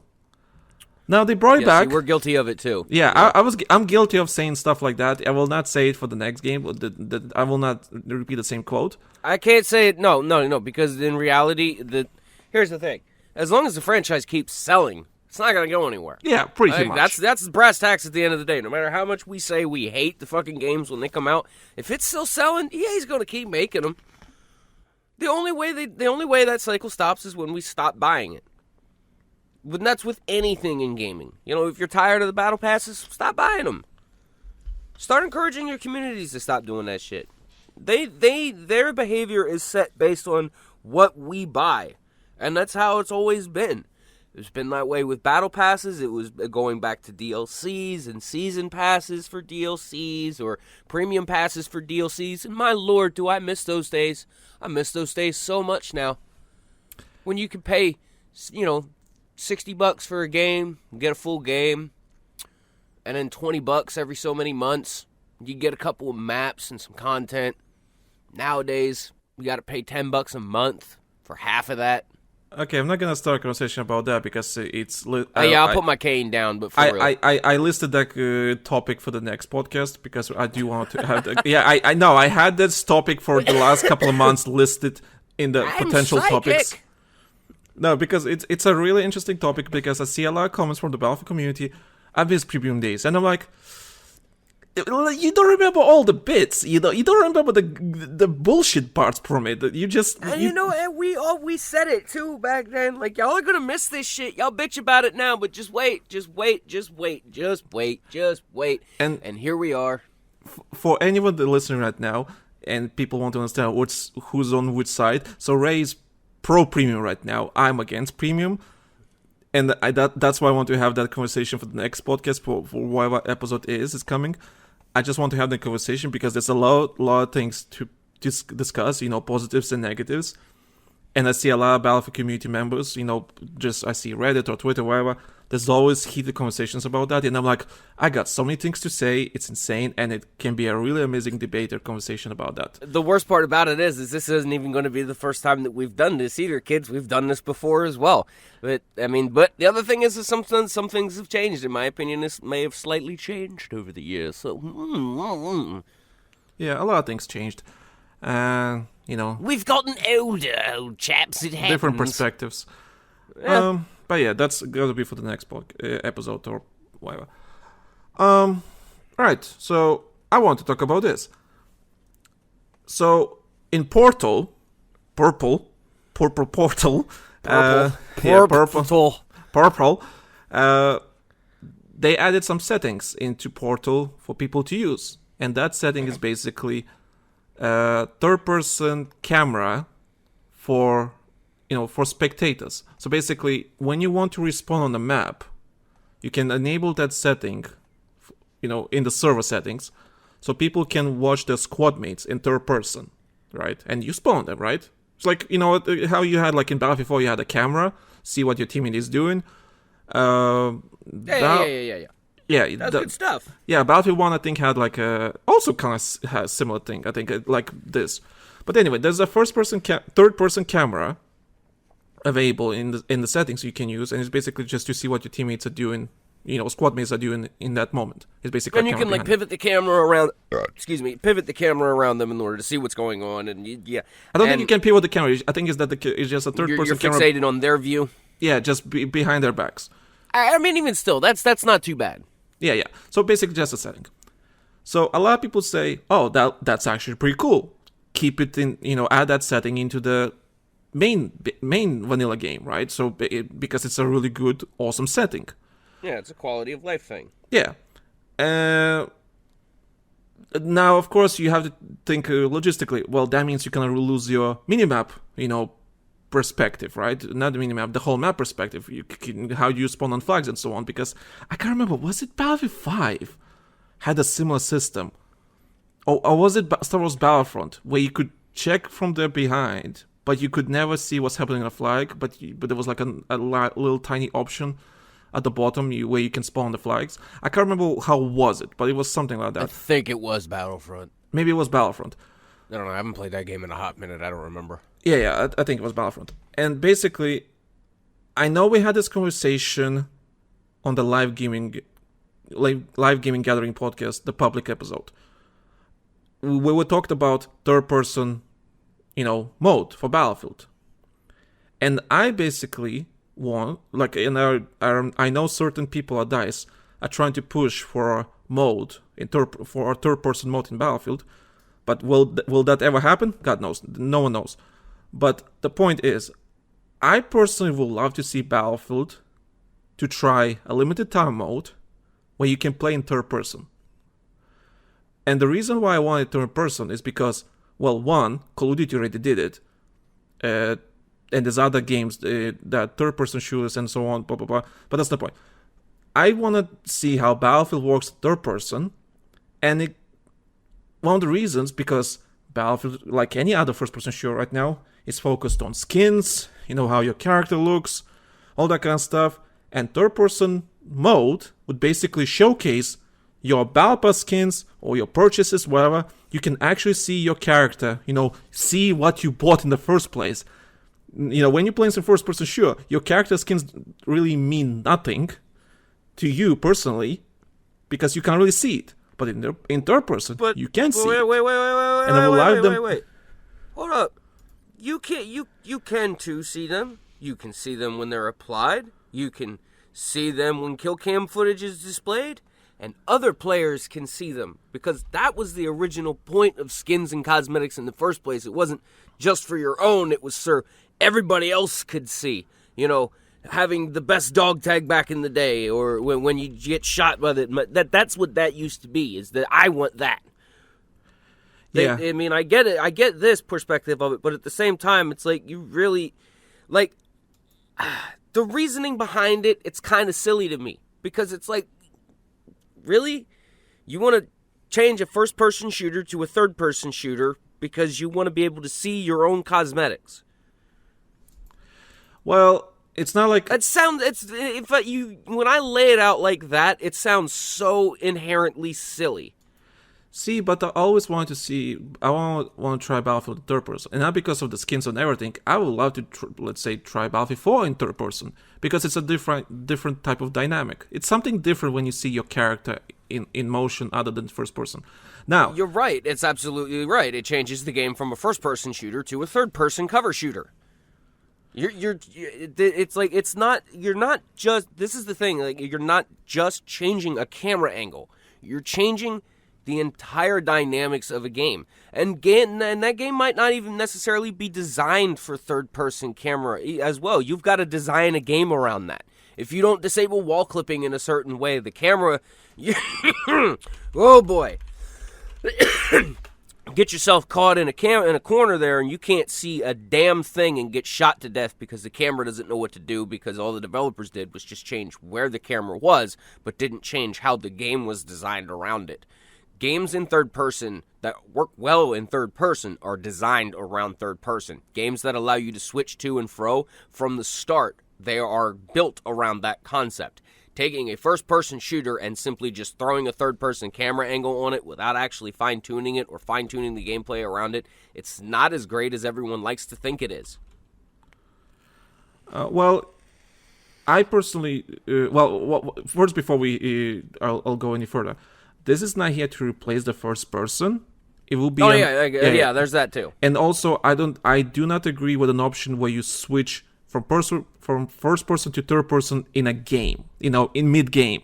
Now they brought it back. See, we're guilty of it too. Yeah, I'm guilty of saying stuff like that. I will not say it for the next game. I will not repeat the same quote. I can't say it. No, because in reality, here's the thing: as long as the franchise keeps selling, it's not gonna go anywhere. Yeah, pretty much. That's brass tacks at the end of the day. No matter how much we say we hate the fucking games when they come out, if it's still selling, EA's gonna keep making them. The only way that cycle stops is when we stop buying it. But that's with anything in gaming. You know, if you're tired of the battle passes, stop buying them. Start encouraging your communities to stop doing that shit. Their behavior is set based on what we buy. And that's how it's always been. It's been that way with battle passes. It was going back to DLCs and season passes for DLCs or premium passes for DLCs. And my lord, do I miss those days. I miss those days so much now. When you could pay, you know, $60 for a game, get a full game, and then $20 every so many months, you get a couple of maps and some content. Nowadays, you got to pay $10 a month for half of that. Okay, I'm not gonna start a conversation about that because it's. I'll put my cane down, but for real. I listed that topic for the next podcast because I do want to have. I know I had this topic for the last couple of months listed in the potential topics. No, because it's a really interesting topic because I see a lot of comments from the Battlefield community. I miss premium days, and I'm like, you don't remember all the bits. You don't remember the bullshit parts from it. You just and we said it too back then. Like, y'all are gonna miss this shit. Y'all bitch about it now, but just wait. And here we are. For anyone that's listening right now, and people want to understand who's on which side. So Ray's pro premium right now. I'm against premium, and that's why I want to have that conversation for the next podcast for whatever episode is coming. I just want to have the conversation because there's a lot of things to discuss, you know, positives and negatives. And I see a lot of Battlefield community members, you know, I see Reddit or Twitter, wherever. There's always heated conversations about that. And I'm like, I got so many things to say. It's insane. And it can be a really amazing debate or conversation about that. The worst part about it is this isn't even going to be the first time that we've done this either, kids. We've done this before as well. But the other thing is that some things have changed. In my opinion, this may have slightly changed over the years. So, yeah, a lot of things changed. You know, we've gotten older, old chaps. It happens. Different perspectives. Yeah. But yeah, that's gotta be for the next episode or whatever. Alright, so I want to talk about this. So in Purple, they added some settings into Portal for people to use, and that setting is basically third-person camera for for spectators. So basically, when you want to respawn on the map, you can enable that setting, in the server settings, so people can watch their squad mates in third person, right? And you spawn them, right? It's like, how you had, like in Battlefield 4, you had a camera, see what your teammate is doing. Yeah. That's good stuff. Yeah, Battlefield 1, I think, had like also kind of has similar thing, I think, like this. But anyway, there's a third-person camera available in the settings you can use, and it's basically just to see what your teammates are doing, squad mates are doing in that moment. It's basically and you can like pivot the camera around. Pivot the camera around them in order to see what's going on, and I don't think you can pivot the camera. I think it's just a third-person camera. You're fixated on their view. Yeah, just behind their backs. I mean, even still, that's not too bad. Yeah. So basically, just a setting. So a lot of people say, "Oh, that's actually pretty cool. Keep it in, add that setting into the main vanilla game, right? So because it's a really good, awesome setting." Yeah, it's a quality of life thing. Yeah. Now, of course, you have to think logistically. Well, that means you can lose your minimap, perspective, right? Not the minimap, the whole map perspective. How you spawn on flags and so on. Because I can't remember, was it Battlefield 5 had a similar system? Or was it Star Wars Battlefront, where you could check from there behind, but you could never see what's happening on a flag, but there was like a little tiny option at the bottom where you can spawn the flags. I can't remember how was it, but it was something like that. I think it was Battlefront. Maybe it was Battlefront. I don't know. I haven't played that game in a hot minute. I don't remember. Yeah, I think it was Battlefront. And basically, I know we had this conversation on the live gaming gathering podcast, the public episode. We talked about third-person, mode for Battlefield. And I basically want, I know certain people at DICE are trying to push for a mode, for a third-person mode in Battlefield. But will that ever happen? God knows. No one knows. But the point is, I personally would love to see Battlefield to try a limited time mode where you can play in third person. And the reason why I wanted third person is because, well, one, Call of Duty already did it. And there's other games that third person shooters and so on, blah, blah, blah. But that's the point. I want to see how Battlefield works third person. And one of the reasons, because Battlefield, like any other first person shooter right now, is focused on skins, how your character looks, all that kind of stuff. And third person mode would basically showcase your Battle Pass skins or your purchases, whatever. You can actually see your character, see what you bought in the first place. When you're playing some first person shooter, your character skins really mean nothing to you personally because you can't really see it. But in third person, you can see it. Wait. Hold up. You can too see them. You can see them when they're applied. You can see them when kill cam footage is displayed. And other players can see them. Because that was the original point of skins and cosmetics in the first place. It wasn't just for your own. It was so everybody else could see. Having the best dog tag back in the day, or when you get shot by that's what that used to be, is that I want that. Yeah. I mean, I get it. I get this perspective of it, but at the same time, it's like you really, like, the reasoning behind it, it's kind of silly to me. Because it's like, really? You want to change a first-person shooter to a third-person shooter because you want to be able to see your own cosmetics. Well, it's not like when I lay it out like that, it sounds so inherently silly. See, but I always want to try Battlefield in third person, and not because of the skins and everything. I would love to, try Battlefield 4 in third person because it's a different type of dynamic. It's something different when you see your character in motion other than first person. Now, you're right. It's absolutely right. It changes the game from a first person shooter to a third person cover shooter. It's like you're not just, this is the thing, like, you're not just changing a camera angle. You're changing the entire dynamics of a game. And that game might not even necessarily be designed for third-person camera as well. You've got to design a game around that. If you don't disable wall clipping in a certain way, the camera... oh, boy. get yourself caught in a corner there, and you can't see a damn thing and get shot to death because the camera doesn't know what to do, because all the developers did was just change where the camera was, but didn't change how the game was designed around it. Games in third person that work well in third person are designed around third person. Games that allow you to switch to and fro from the start, they are built around that concept. Taking a first-person shooter and simply just throwing a third-person camera angle on it without actually fine-tuning it or fine-tuning the gameplay around it, it's not as great as everyone likes to think it is. Well, I personally... first, before I'll go any further, this is not here to replace the first-person. It will be... Yeah, there's that too. And also, I do not agree with an option where you switch from first person to third person in a game, in mid game.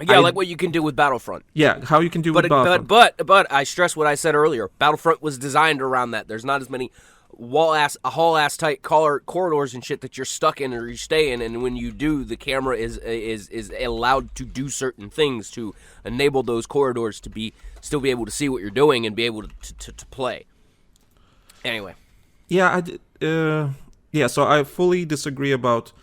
Yeah, like what you can do with Battlefront. Yeah, how you can do with Battlefront. But I stress what I said earlier. Battlefront was designed around that. There's not as many hall-ass tight corridors and shit that you're stuck in or you stay in, and when you do, the camera is allowed to do certain things to enable those corridors to still be able to see what you're doing and be able to play. Anyway. Yeah, Yeah, so I fully disagree about,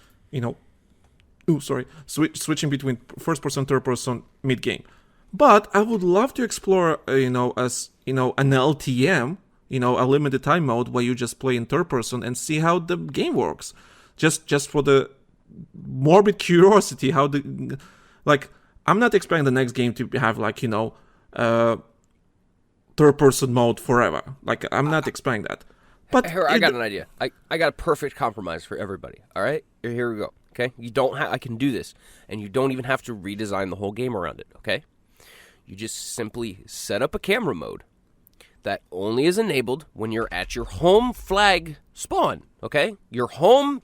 switching between first person, third person, mid game. But I would love to explore, an LTM, a limited time mode where you just play in third person and see how the game works. Just for the morbid curiosity, I'm not expecting the next game to have third person mode forever. I'm not expecting that. But here, I got an idea. I got a perfect compromise for everybody. All right, here we go. Okay, I can do this, and you don't even have to redesign the whole game around it. Okay, you just simply set up a camera mode that only is enabled when you're at your home flag spawn. Okay, your home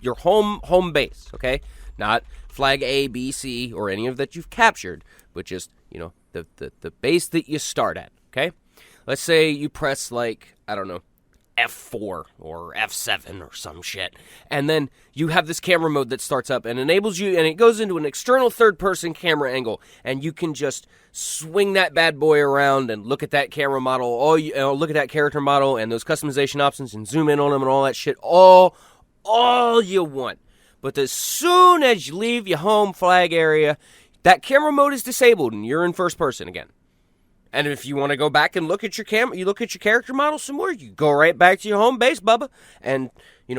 base. Okay, not flag A, B, C, or any of that you've captured, but just the base that you start at. Okay, let's say you press F4 or F7 or some shit. And then you have this camera mode that starts up and enables you, and it goes into an external third-person camera angle, and you can just swing that bad boy around and look at that camera model, look at that character model and those customization options and zoom in on them and all that shit, all you want. But as soon as you leave your home flag area, that camera mode is disabled and you're in first person again. And if you want to go back and look at your character model some more, you go right back to your home base, Bubba, and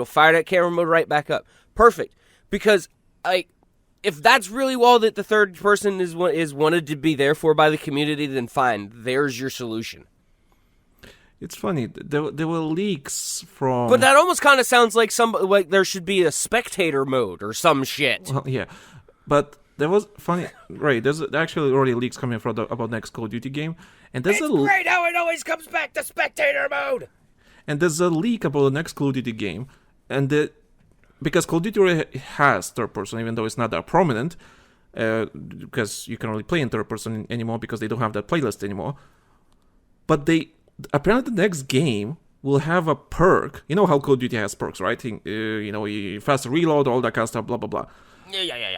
fire that camera mode right back up. Perfect. Because if that's really all that the third person is wanted to be there for by the community, then fine. There's your solution. It's funny. There were leaks from... But that almost kind of sounds like there should be a spectator mode or some shit. Well, yeah. But... There was funny, right? There's actually already leaks coming about next Call of Duty game, and there's great how it always comes back to spectator mode. And there's a leak about the next Call of Duty game, and because Call of Duty already has third person, even though it's not that prominent, because you can only play in third person anymore because they don't have that playlist anymore. But apparently the next game will have a perk. You know how Call of Duty has perks, right? Faster reload, all that kind of stuff, blah blah blah.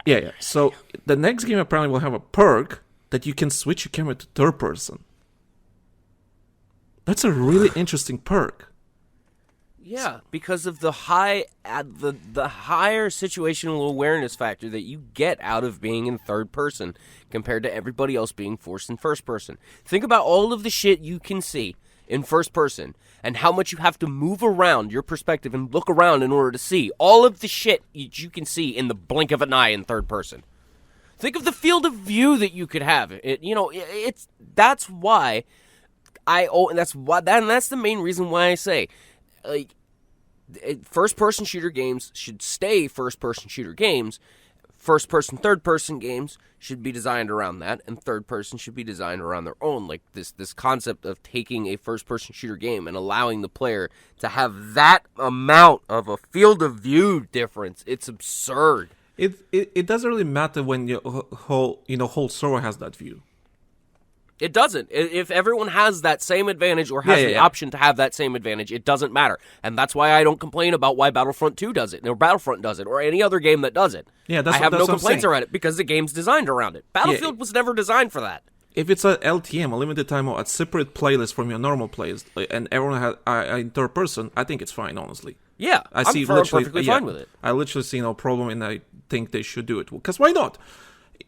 Yeah. So the next game apparently will have a perk that you can switch your camera to third person. That's a really interesting perk. Yeah, because of the higher situational awareness factor that you get out of being in third person compared to everybody else being forced in first person. Think about all of the shit you can see in first person and how much you have to move around your perspective and look around in order to see all of the shit you can see in the blink of an eye in third person. Think of the field of view that you could have. That's the main reason why I say first-person shooter games should stay first-person shooter games. First-person, third-person games should be designed around that, and third-person should be designed around their own. Like this concept of taking a first-person shooter game and allowing the player to have that amount of a field of view difference, it's absurd. It doesn't really matter when your whole server has that view. It doesn't. If everyone has that same advantage or has the option to have that same advantage, it doesn't matter. And that's why I don't complain about why Battlefront 2 does it, or Battlefront does it, or any other game that does it. Yeah, I have no complaints around it because the game's designed around it. Battlefield was never designed for that. if it's a LTM, a limited time mode, a separate playlist from your normal playlist, and everyone has in third person, I think it's fine, honestly. Yeah, I'm perfectly fine with it. I literally see no problem, and I think they should do it. Because why not?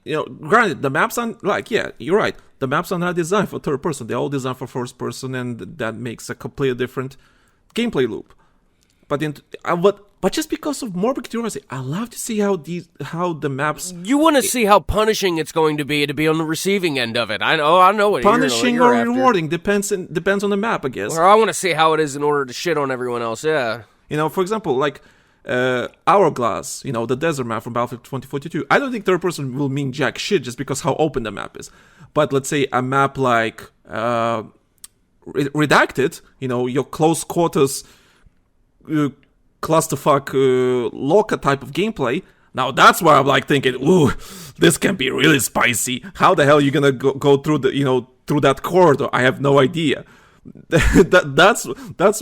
Granted, the maps are you're right. The maps are not designed for third person. They're all designed for first person, and that makes a completely different gameplay loop. But just because of morbid curiosity, I love to see how the maps. You want to see how punishing it's going to be on the receiving end of it. I know what punishing you're or rewarding depends on the map, I guess. Or I want to see how it is in order to shit on everyone else. Yeah. For example, like Hourglass, the desert map from Battlefield 2042. I don't think third person will mean jack shit just because how open the map is. But let's say a map like Redacted, your close quarters clusterfuck locker type of gameplay. Now that's where I'm like thinking, ooh, this can be really spicy. How the hell are you gonna go through through that corridor? I have no idea. that's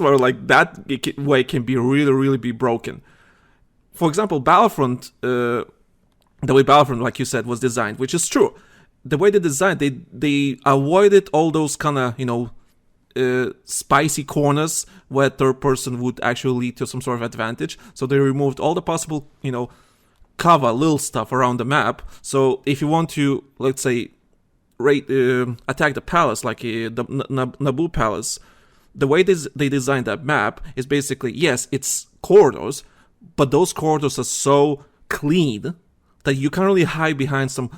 where like that way can be really be broken. For example, Battlefront, the way Battlefront, like you said, was designed, which is true. The way they designed, they avoided all those kind of spicy corners where third person would actually lead to some sort of advantage. So they removed all the possible, cover, little stuff around the map. So if you want to, let's say, attack the palace, like the Naboo Palace, the way they designed that map is basically, yes, it's corridors, but those corridors are so clean that you can't really hide behind some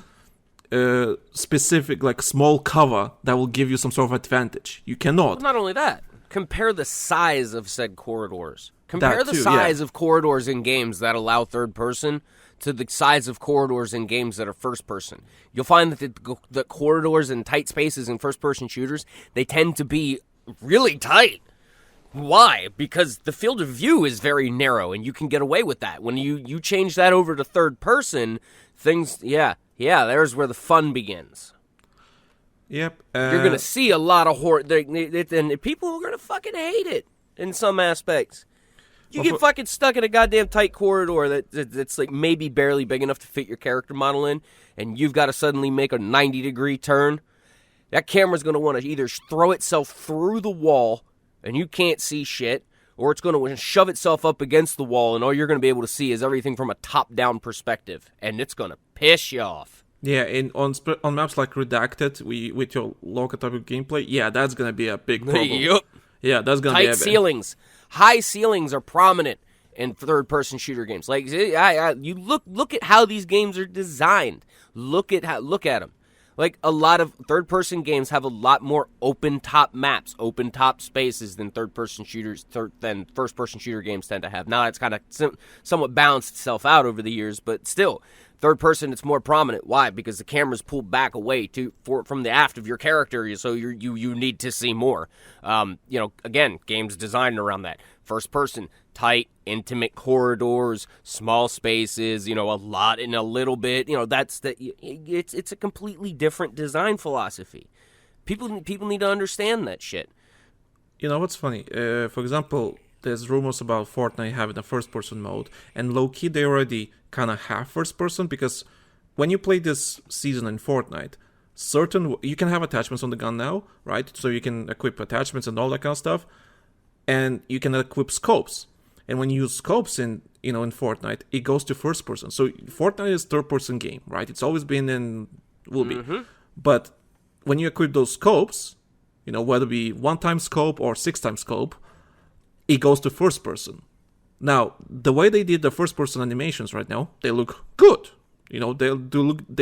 specific, like, small cover that will give you some sort of advantage. You cannot. Well, not only that, compare the size of said corridors. Compare the size of corridors in games that allow third person to the size of corridors in games that are first person. You'll find that the corridors and tight spaces in first person shooters, they tend to be really tight. Why? Because the field of view is very narrow, and you can get away with that. When you change that over to third person, things, there's where the fun begins. Yep. You're going to see a lot of horror, and people are going to fucking hate it in some aspects. You get fucking stuck in a goddamn tight corridor that's like maybe barely big enough to fit your character model in, and you've got to suddenly make a 90-degree turn. That camera's going to want to either throw itself through the wall, and you can't see shit, or it's going to shove itself up against the wall, and all you're going to be able to see is everything from a top-down perspective, and it's going to piss you off. Yeah, and on maps like Redacted, with your local type of gameplay, that's going to be a big problem. Yep. Yeah, that's going to be tight ceilings. High ceilings are prominent in third-person shooter games. Like, you look at how these games are designed. Look at them. Like, a lot of third-person games have a lot more open-top maps, open-top spaces than third-person shooters, than first-person shooter games tend to have. Now, it's kind of somewhat balanced itself out over the years, but still, third-person, it's more prominent. Why? Because the camera's pulled back away from the aft of your character, so you need to see more. Again, games designed around that. First-person, tight, intimate corridors, small spaces, a lot in a little bit. It's a completely different design philosophy. People need to understand that shit. What's funny? For example, there's rumors about Fortnite having a first-person mode, and low-key they already kind of have first-person, because when you play this season in Fortnite, you can have attachments on the gun now, right? So you can equip attachments and all that kind of stuff, and you can equip scopes. And when you use scopes in Fortnite, it goes to first person. So Fortnite is third-person game, right? It's always been and will be. But when you equip those scopes, whether it be 1-time scope or 6-time scope, it goes to first person. Now, the way they did the first person animations right now, they look good. They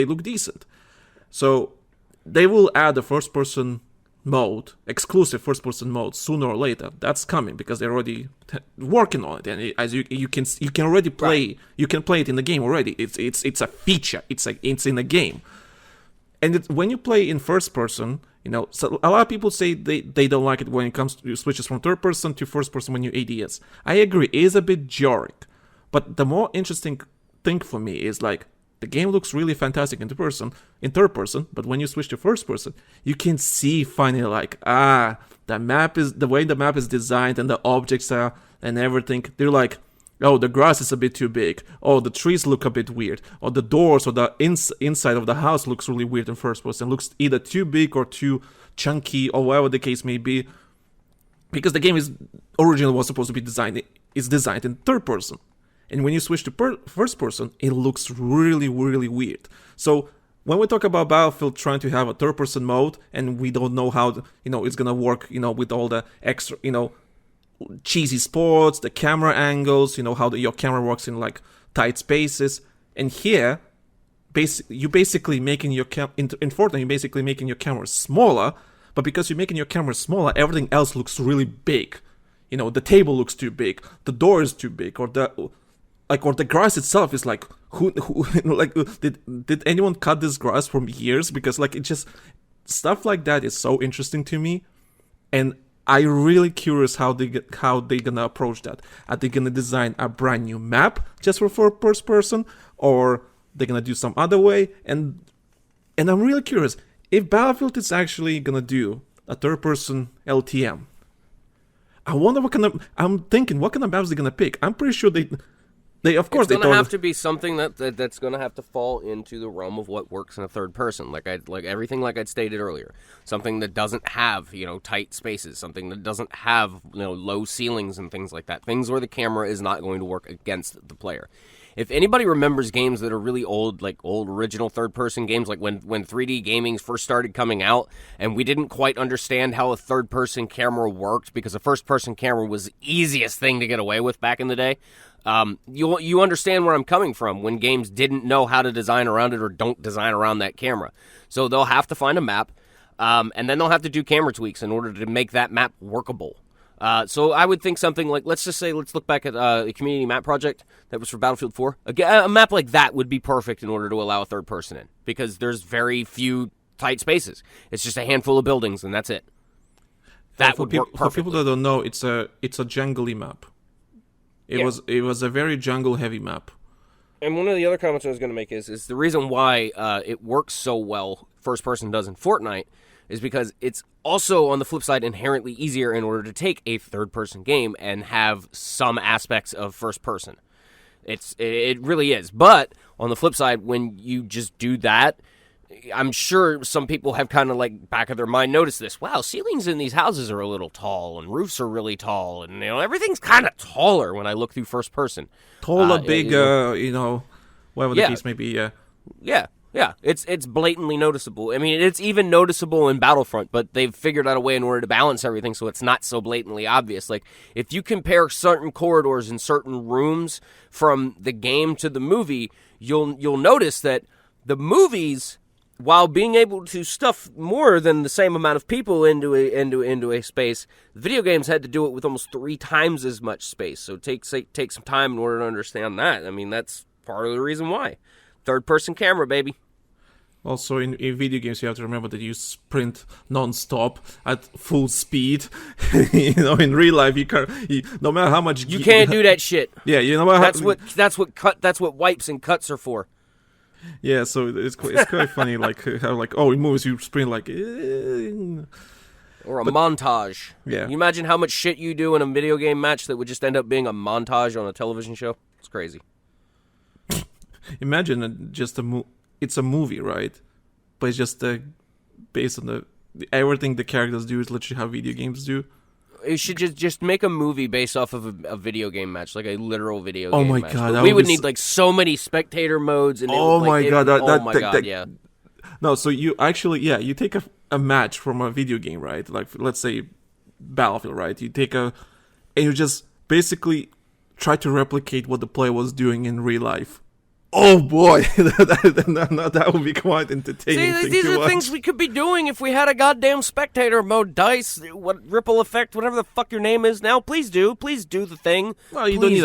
look decent. So they will add a first person mode, exclusive first person mode, sooner or later. That's coming because they're already working on it, and as you can already play. Right. You can play it in the game already. It's a feature. It's in the game. And when you play in first person, so a lot of people say they don't like it when it comes to switches from third person to first person when you ADS. I agree, it is a bit jarring. But the more interesting thing for me is like the game looks really fantastic in third person, but when you switch to first person, you can see finally like the way the map is designed and the objects are and everything. They're like oh, the grass is a bit too big. Oh, the trees look a bit weird. Or the doors or the inside of the house looks really weird in first person. Looks either too big or too chunky or whatever the case may be. Because the game is originally was supposed to be designed in third person. And when you switch to first person, it looks really, really weird. So when we talk about Battlefield trying to have a third person mode, and we don't know how, it's gonna work, with all the extra, cheesy spots, the camera angles, how your camera works in like tight spaces. And here, you're basically making your in Fortnite, you're basically making your camera smaller, but because you're making your camera smaller, everything else looks really big. The table looks too big, the door is too big, or the grass itself is like, did anyone cut this grass from years? Because it just, stuff like that is so interesting to me, and I'm really curious how they're gonna approach that. Are they gonna design a brand new map just for first person, or they're gonna do some other way? And I'm really curious if Battlefield is actually gonna do a third person LTM. I wonder I'm thinking what kind of maps they're gonna pick. I'm pretty sure of course, it's gonna have to be something that's gonna have to fall into the realm of what works in a third person, like everything like I'd stated earlier. Something that doesn't have tight spaces, something that doesn't have low ceilings and things like that. Things where the camera is not going to work against the player. If anybody remembers games that are really old, like old original third-person games, like when 3D gaming first started coming out, and we didn't quite understand how a third-person camera worked because a first-person camera was the easiest thing to get away with back in the day. You understand where I'm coming from when games didn't know how to design around it or don't design around that camera. So they'll have to find a map, and then they'll have to do camera tweaks in order to make that map workable. So I would think something like, let's look back at the community map project that was for Battlefield 4. A map like that would be perfect in order to allow a third person in, because there's very few tight spaces. It's just a handful of buildings, and that's it. That would work perfectly. For people that don't know, it's a jungly map. It was a very jungle heavy map. And one of the other comments I was going to make is the reason why it works so well, first person does in Fortnite, is because it's also, on the flip side, inherently easier in order to take a third-person game and have some aspects of first-person. It really is. But, on the flip side, when you just do that, I'm sure some people have kind of, back of their mind noticed this. Wow, ceilings in these houses are a little tall, and roofs are really tall, and, everything's kind of taller when I look through first-person. Taller, bigger, whatever the case may be, Yeah. Yeah, it's blatantly noticeable. I mean, it's even noticeable in Battlefront, but they've figured out a way in order to balance everything so it's not so blatantly obvious. Like, if you compare certain corridors and certain rooms from the game to the movie, you'll notice that the movies, while being able to stuff more than the same amount of people into a space, the video games had to do it with almost 3 times as much space. So take some time in order to understand that. I mean, that's part of the reason why. Third-person camera, baby. Also, in video games, you have to remember that you sprint non-stop at full speed. In real life, no matter how much you can't do that shit. Yeah, that's what wipes and cuts are for. Yeah, so it's quite funny, how it moves, you sprint or a montage. Yeah, you imagine how much shit you do in a video game match that would just end up being a montage on a television show. It's crazy. Imagine it's a movie, right? But it's just based on everything the characters do is literally how video games do. You should just make a movie based off of a video game match, like a literal video game match. Oh my god, we would need so many spectator modes. And yeah. No, so you actually, you take a match from a video game, right? Like, let's say Battlefield, right? You take and you just basically try to replicate what the player was doing in real life. Oh boy, that would be quite entertaining. See, these are things we could be doing if we had a goddamn spectator mode. Dice, Ripple Effect, whatever the fuck your name is now. Please do the thing. Well, you don't need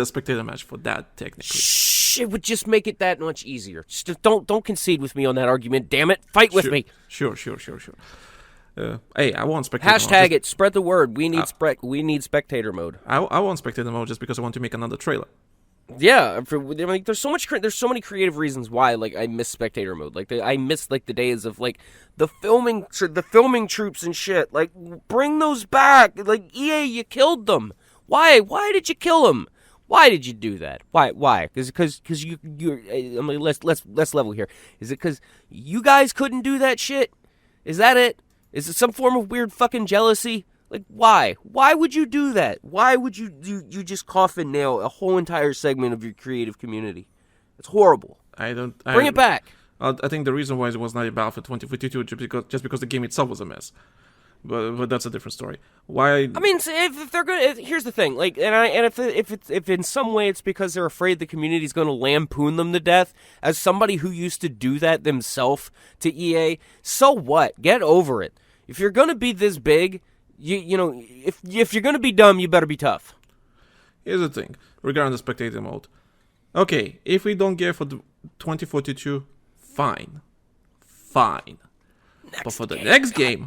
a spectator match for that, technically. Shh, it would just make it that much easier. Just don't concede with me on that argument. Damn it, fight with me. Sure. Hey, I want spectator mode. Hashtag it. Spread the word. We need spectator mode. I want spectator mode just because I want to make another trailer. Yeah, there's so many creative reasons why I miss spectator mode. I miss the days of the filming troops and shit. Bring those back. EA, you killed them. Why did you kill them? Why did you do that? Why? Because you. I mean, let's level here. Is it because you guys couldn't do that shit? Is that it? Is it some form of weird fucking jealousy? Like, why? Why would you do that? Why would you just coffin nail a whole entire segment of your creative community? It's horrible. Bring it back. I think the reason why it was not in Battlefield 2042 just because the game itself was a mess. But that's a different story. Why? I mean, if they're good, here's the thing. Like, if in some way it's because they're afraid the community's going to lampoon them to death. As somebody who used to do that themselves to EA, so what? Get over it. If you're going to be this big, you know, if you're going to be dumb, you better be tough. Here's the thing regarding the spectator mode. Okay, if we don't get for the 2042, fine. But for the next game,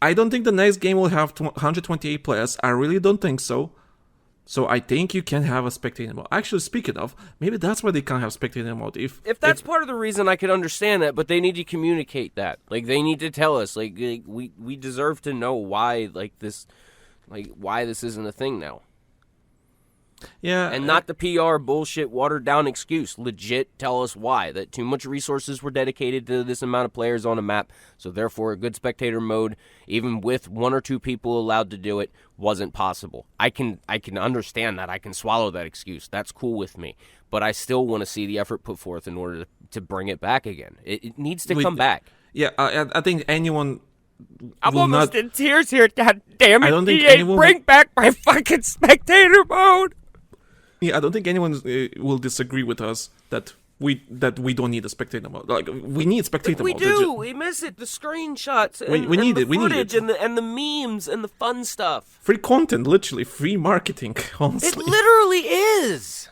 I don't think the next game will have 128 players. I really don't think so. So I think you can have a spectator mode. Actually, speaking of, maybe that's why they can't have spectator mode. If that's part of the reason, I could understand that, but they need to communicate that. Like, they need to tell us, like we deserve to know why, why this isn't a thing now. Yeah, and not the PR bullshit watered down excuse. Legit tell us why. That too much resources were dedicated to this amount of players on a map, so therefore a good spectator mode, even with 1 or 2 people allowed to do it, wasn't possible. I can understand that. I can swallow that excuse. That's cool with me. But I still want to see the effort put forth in order to bring it back again. It needs to come back. Yeah, I think anyone... I'm almost in tears here. God damn it! I don't think EA, anyone bring back my fucking spectator mode. Yeah, I don't think anyone will disagree with us that we don't need a spectator mode. Like, we need spectator mode. We do. We miss it. The screenshots. And, we need the it. We need footage it. And the memes and the fun stuff. Free content, literally free marketing. Honestly, it literally is.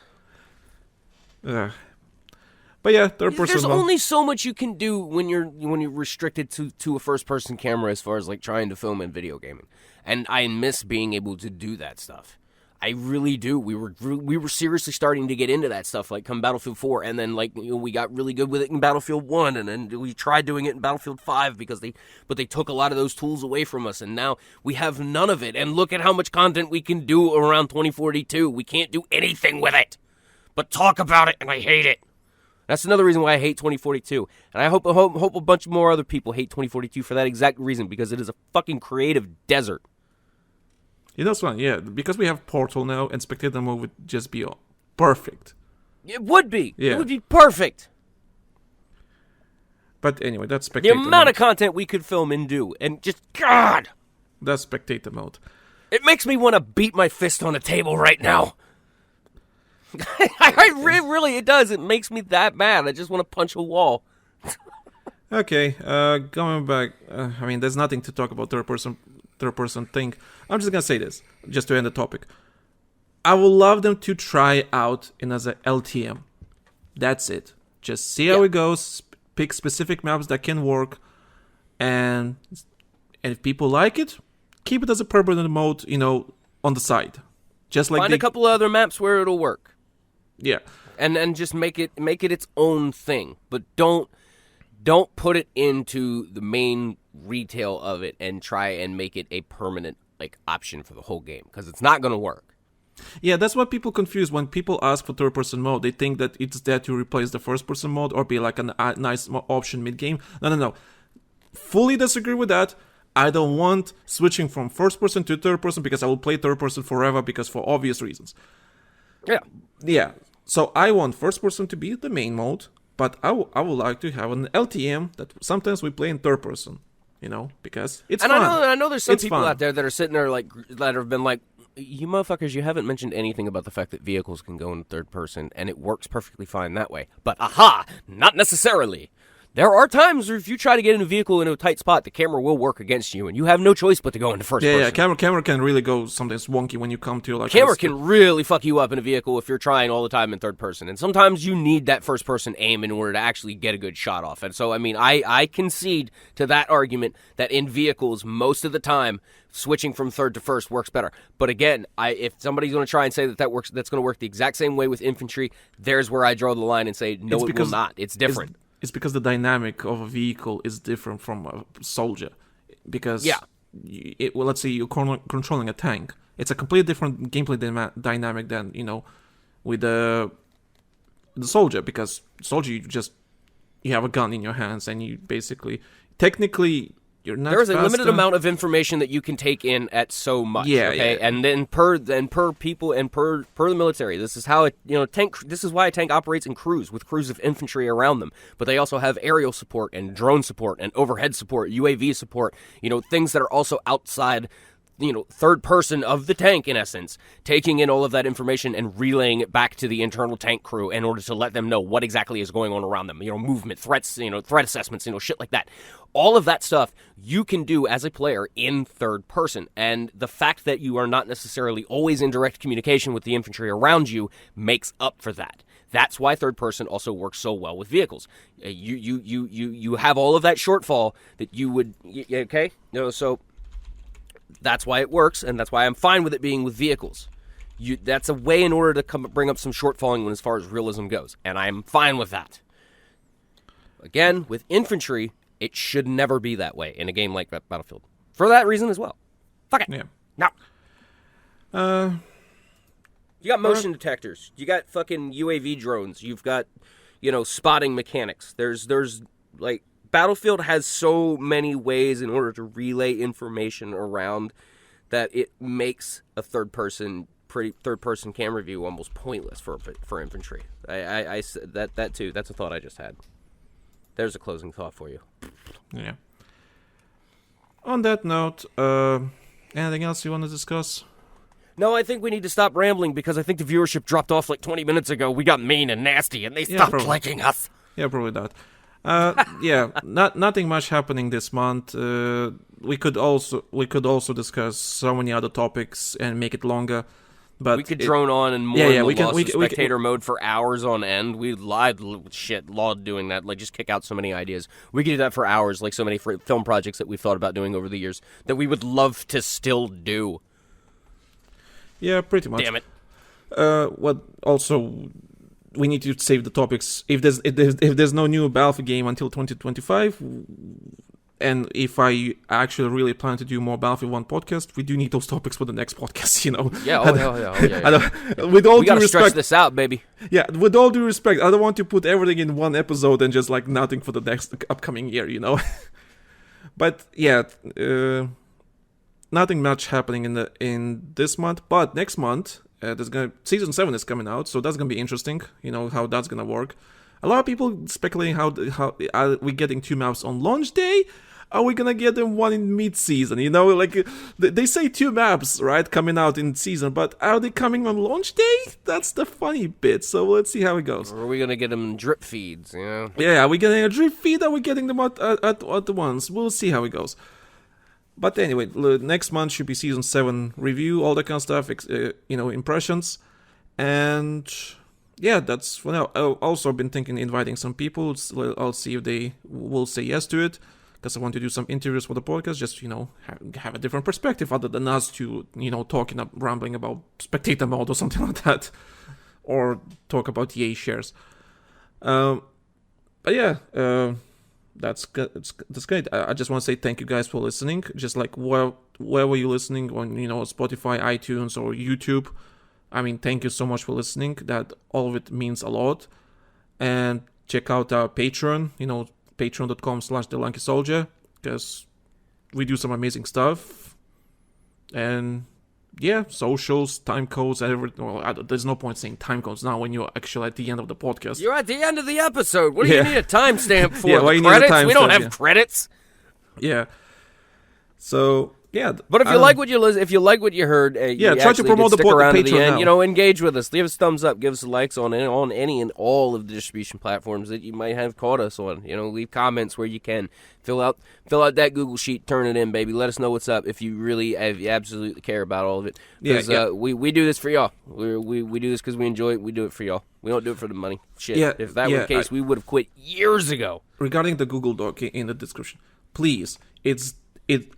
But yeah, third person. There's only so much you can do when you're restricted to a first person camera as far as like trying to film in video gaming, and I miss being able to do that stuff. I really do. We were seriously starting to get into that stuff, like come Battlefield 4, and then we got really good with it in Battlefield 1, and then we tried doing it in Battlefield 5 but they took a lot of those tools away from us, and now we have none of it. And look at how much content we can do around 2042. We can't do anything with it, but talk about it, and I hate it. That's another reason why I hate 2042, and I hope a bunch more other people hate 2042 for that exact reason, because it is a fucking creative desert. Yeah, that's fine. Yeah, because we have Portal now, and spectator mode would just be perfect. It would be. Yeah. It would be perfect. But anyway, that's spectator mode. The amount of content we could film and do, and just, God! That's spectator mode. It makes me want to beat my fist on the table right now. Really, it does. It makes me that mad. I just want to punch a wall. Okay, going back, I mean, there's nothing to talk about third person thing. I'm just gonna say this, just to end the topic. I would love them to try out in as a LTM. That's it. Just see how it goes, pick specific maps that can work, and if people like it, keep it as a permanent mode, on the side. Just like find a couple of other maps where it'll work. Yeah. And just make it its own thing, but don't put it into the main retail of it and try and make it a permanent option for the whole game, because it's not going to work. Yeah, that's what people confuse when people ask for third-person mode. They think that it's there to replace the first-person mode or be like a nice option mid-game. No. Fully disagree with that. I don't want switching from first-person to third-person, because I will play third-person forever, because for obvious reasons. Yeah. So I want first-person to be the main mode, but I would like to have an LTM that sometimes we play in third-person. Because it's fun. I know there's some people fun. out there that are sitting there that have been like, you motherfuckers, you haven't mentioned anything about the fact that vehicles can go in third person, and it works perfectly fine that way. But not necessarily. There are times where if you try to get in a vehicle in a tight spot, the camera will work against you, and you have no choice but to go into first person. Yeah, camera can really go sometimes wonky when you come to Camera can really fuck you up in a vehicle if you're trying all the time in third person, and sometimes you need that first person aim in order to actually get a good shot off. And so, I mean, I concede to that argument that in vehicles, most of the time, switching from third to first works better. But again, if somebody's going to try and say that works, that's going to work the exact same way with infantry, there's where I draw the line and say, no, it will not. It's different. It's because the dynamic of a vehicle is different from a soldier. Because, let's say you're controlling a tank. It's a completely different gameplay dynamic than, with the soldier, because soldier, you have a gun in your hands and you basically, technically, you're not There's a faster. limited amount of information that you can take in at so much. Yeah, okay, yeah. and then per people and per the military, this is how tank. This is why a tank operates in crews with crews of infantry around them. But they also have aerial support and drone support and overhead support, UAV support. Things that are also outside. Third person of the tank, in essence, taking in all of that information and relaying it back to the internal tank crew in order to let them know what exactly is going on around them. Movement, threats, threat assessments, shit like that. All of that stuff you can do as a player in third person. And the fact that you are not necessarily always in direct communication with the infantry around you makes up for that. That's why third person also works so well with vehicles. You have all of that shortfall that you would, okay? So that's why it works, and that's why I'm fine with it being with vehicles. That's a way in order to bring up some shortfalling as far as realism goes, and I'm fine with that. Again, with infantry, it should never be that way in a game like Battlefield. For that reason as well. Fuck it. Yeah. No. You got motion detectors. You got fucking UAV drones. You've got, spotting mechanics. There's like, Battlefield has so many ways in order to relay information around that it makes a third-person camera view almost pointless for infantry. I that too. That's a thought I just had. There's a closing thought for you. Yeah. On that note, anything else you want to discuss? No, I think we need to stop rambling because I think the viewership dropped off like 20 minutes ago. We got mean and nasty, and they stopped liking us. Yeah, probably that. Nothing much happening this month. We could also discuss so many other topics and make it longer. But we could drone on and more spectator mode for hours on end. We loved doing that. Like, just kick out so many ideas. We could do that for hours, like so many film projects that we've thought about doing over the years that we would love to still do. Yeah, pretty much. Damn it. Also, we need to save the topics. If there's no new Battlefield game until 2025, and if I actually really plan to do more Battlefield 1 podcast, we do need those topics for the next podcast, Yeah, yeah. With all we due gotta respect, stretch this out, baby. Yeah, with all due respect, I don't want to put everything in one episode and just like nothing for the next upcoming year, But yeah, nothing much happening in this month. But next month, season 7 is coming out, so that's gonna be interesting. How that's gonna work. A lot of people speculating how are we getting 2 maps on launch day? Are we gonna get them one in mid-season? Like they say 2 maps, right, coming out in season, but are they coming on launch day? That's the funny bit. So let's see how it goes. Or are we gonna get them in drip feeds? Yeah, are we getting a drip feed? Are we getting them at once? We'll see how it goes. But anyway, next month should be season 7 review, all that kind of stuff, impressions, and yeah, that's for now. I've also been thinking inviting some people. I'll see if they will say yes to it, because I want to do some interviews for the podcast, just have a different perspective other than us two, talking rambling about spectator mode or something like that, or talk about EA shares. But yeah. That's good. That's great. I just want to say thank you guys for listening. Just like wherever you're listening on, Spotify, iTunes, or YouTube. I mean, thank you so much for listening. That all of it means a lot. And check out our Patreon. Patreon.com/TheLankySoldier, because we do some amazing stuff. And yeah, socials, time codes, everything. Well, there's no point saying time codes now when you're actually at the end of the podcast. You're at the end of the episode. What do you need a timestamp for? Yeah, why you need a credits? timestamp, We don't have credits. Yeah. So yeah, but if you like what you heard, try to promote the Patreon end. Engage with us. Leave us thumbs up. Give us likes on any and all of the distribution platforms that you might have caught us on. Leave comments where you can. Fill out that Google sheet. Turn it in, baby. Let us know what's up if you really absolutely care about all of it. Because we do this for y'all. We do this because we enjoy it. We do it for y'all. We don't do it for the money. Shit. Yeah, if that were the case, we would have quit years ago. Regarding the Google Doc in the description, please.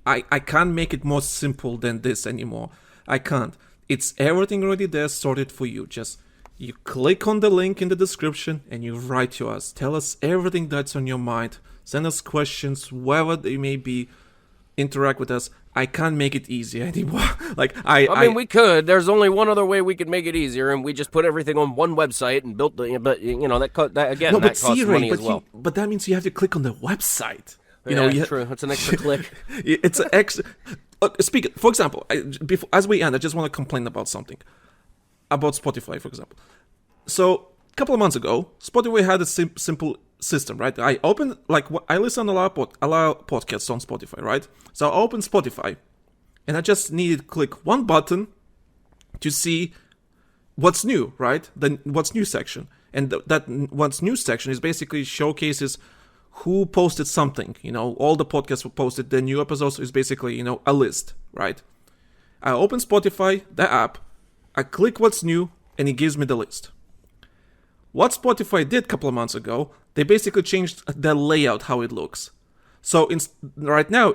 I can't make it more simple than this anymore. I can't. It's everything already there, sorted for you. Just you click on the link in the description and you write to us. Tell us everything that's on your mind. Send us questions, wherever they may be. interact with us. I can't make it easy anymore. Like I mean, we could. There's only one other way we could make it easier, and we just put everything on one website and built the. But that again, no, that costs money as well. But that means you have to click on the website. True. It's an extra click. It's an extra. Speaking, for example, as we end, I just want to complain about something about Spotify, for example. So a couple of months ago, Spotify had a simple system, right? I listen a lot of podcasts on Spotify, right? So I opened Spotify, and I just needed to click one button to see what's new, right? Then what's new section, and that what's new section is basically showcases who posted something. All the podcasts were posted. The new episodes is basically a list, right? I open Spotify, the app, I click what's new, and it gives me the list. What Spotify did a couple of months ago, they basically changed the layout, how it looks. So right now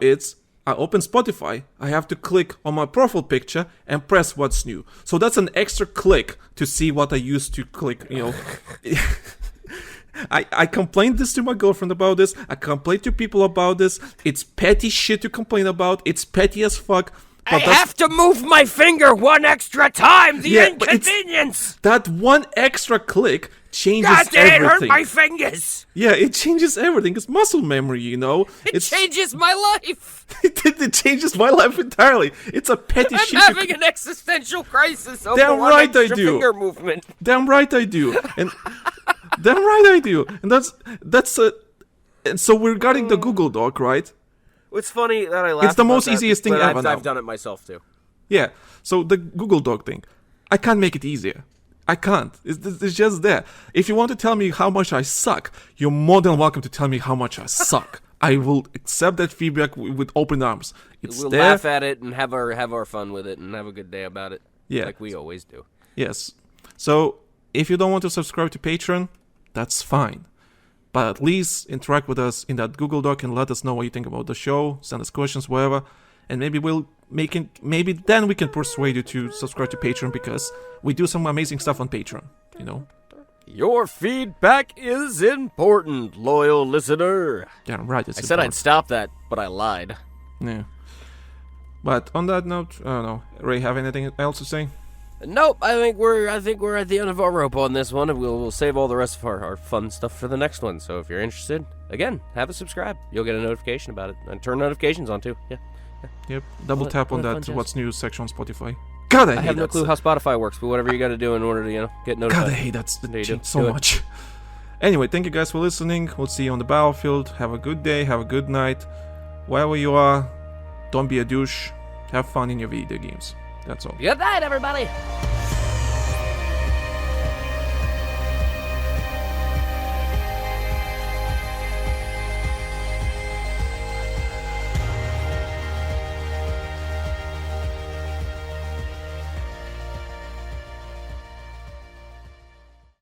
I open Spotify, I have to click on my profile picture and press what's new. So that's an extra click to see what I used to click, I complained this to my girlfriend about this. I complained to people about this. It's petty shit to complain about. It's petty as fuck. I have to move my finger one extra time. The inconvenience. That one extra click changes everything. God, it hurt my fingers. Yeah, it changes everything. It's muscle memory, It changes my life. It changes my life entirely. It's a petty shit. I'm having an existential crisis over Damn one right extra I do. finger movement. Damn right I do. And damn right I do. And and so regarding the Google Doc, right? It's funny that I laugh. It's the most easiest thing ever. I've done it myself too. Yeah. So the Google Doc thing, I can't make it easier. I can't. It's just there. If you want to tell me how much I suck, you're more than welcome to tell me how much I suck. I will accept that feedback with open arms. We'll laugh at it and have our fun with it and have a good day about it. Yeah. Like we always do. Yes. So if you don't want to subscribe to Patreon, that's fine. But at least interact with us in that Google Doc and let us know what you think about the show. Send us questions, whatever. And maybe maybe then we can persuade you to subscribe to Patreon, because we do some amazing stuff on Patreon, Your feedback is important, loyal listener. Yeah, right. I said I'd stop that, but I lied. Yeah. But on that note, I don't know. Ray, have anything else to say? Nope, I think we're at the end of our rope on this one, and we'll save all the rest of our fun stuff for the next one. So if you're interested, again, have a subscribe. You'll get a notification about it, and turn notifications on too. Yeah. Yep. Double tap on that what's new section on Spotify. God, I have no clue how Spotify works, but whatever you got to do in order to get notified. God, I hate that so much. Anyway, thank you guys for listening. We'll see you on the battlefield. Have a good day. Have a good night. Wherever you are, don't be a douche. Have fun in your video games. That's all. Good night, everybody.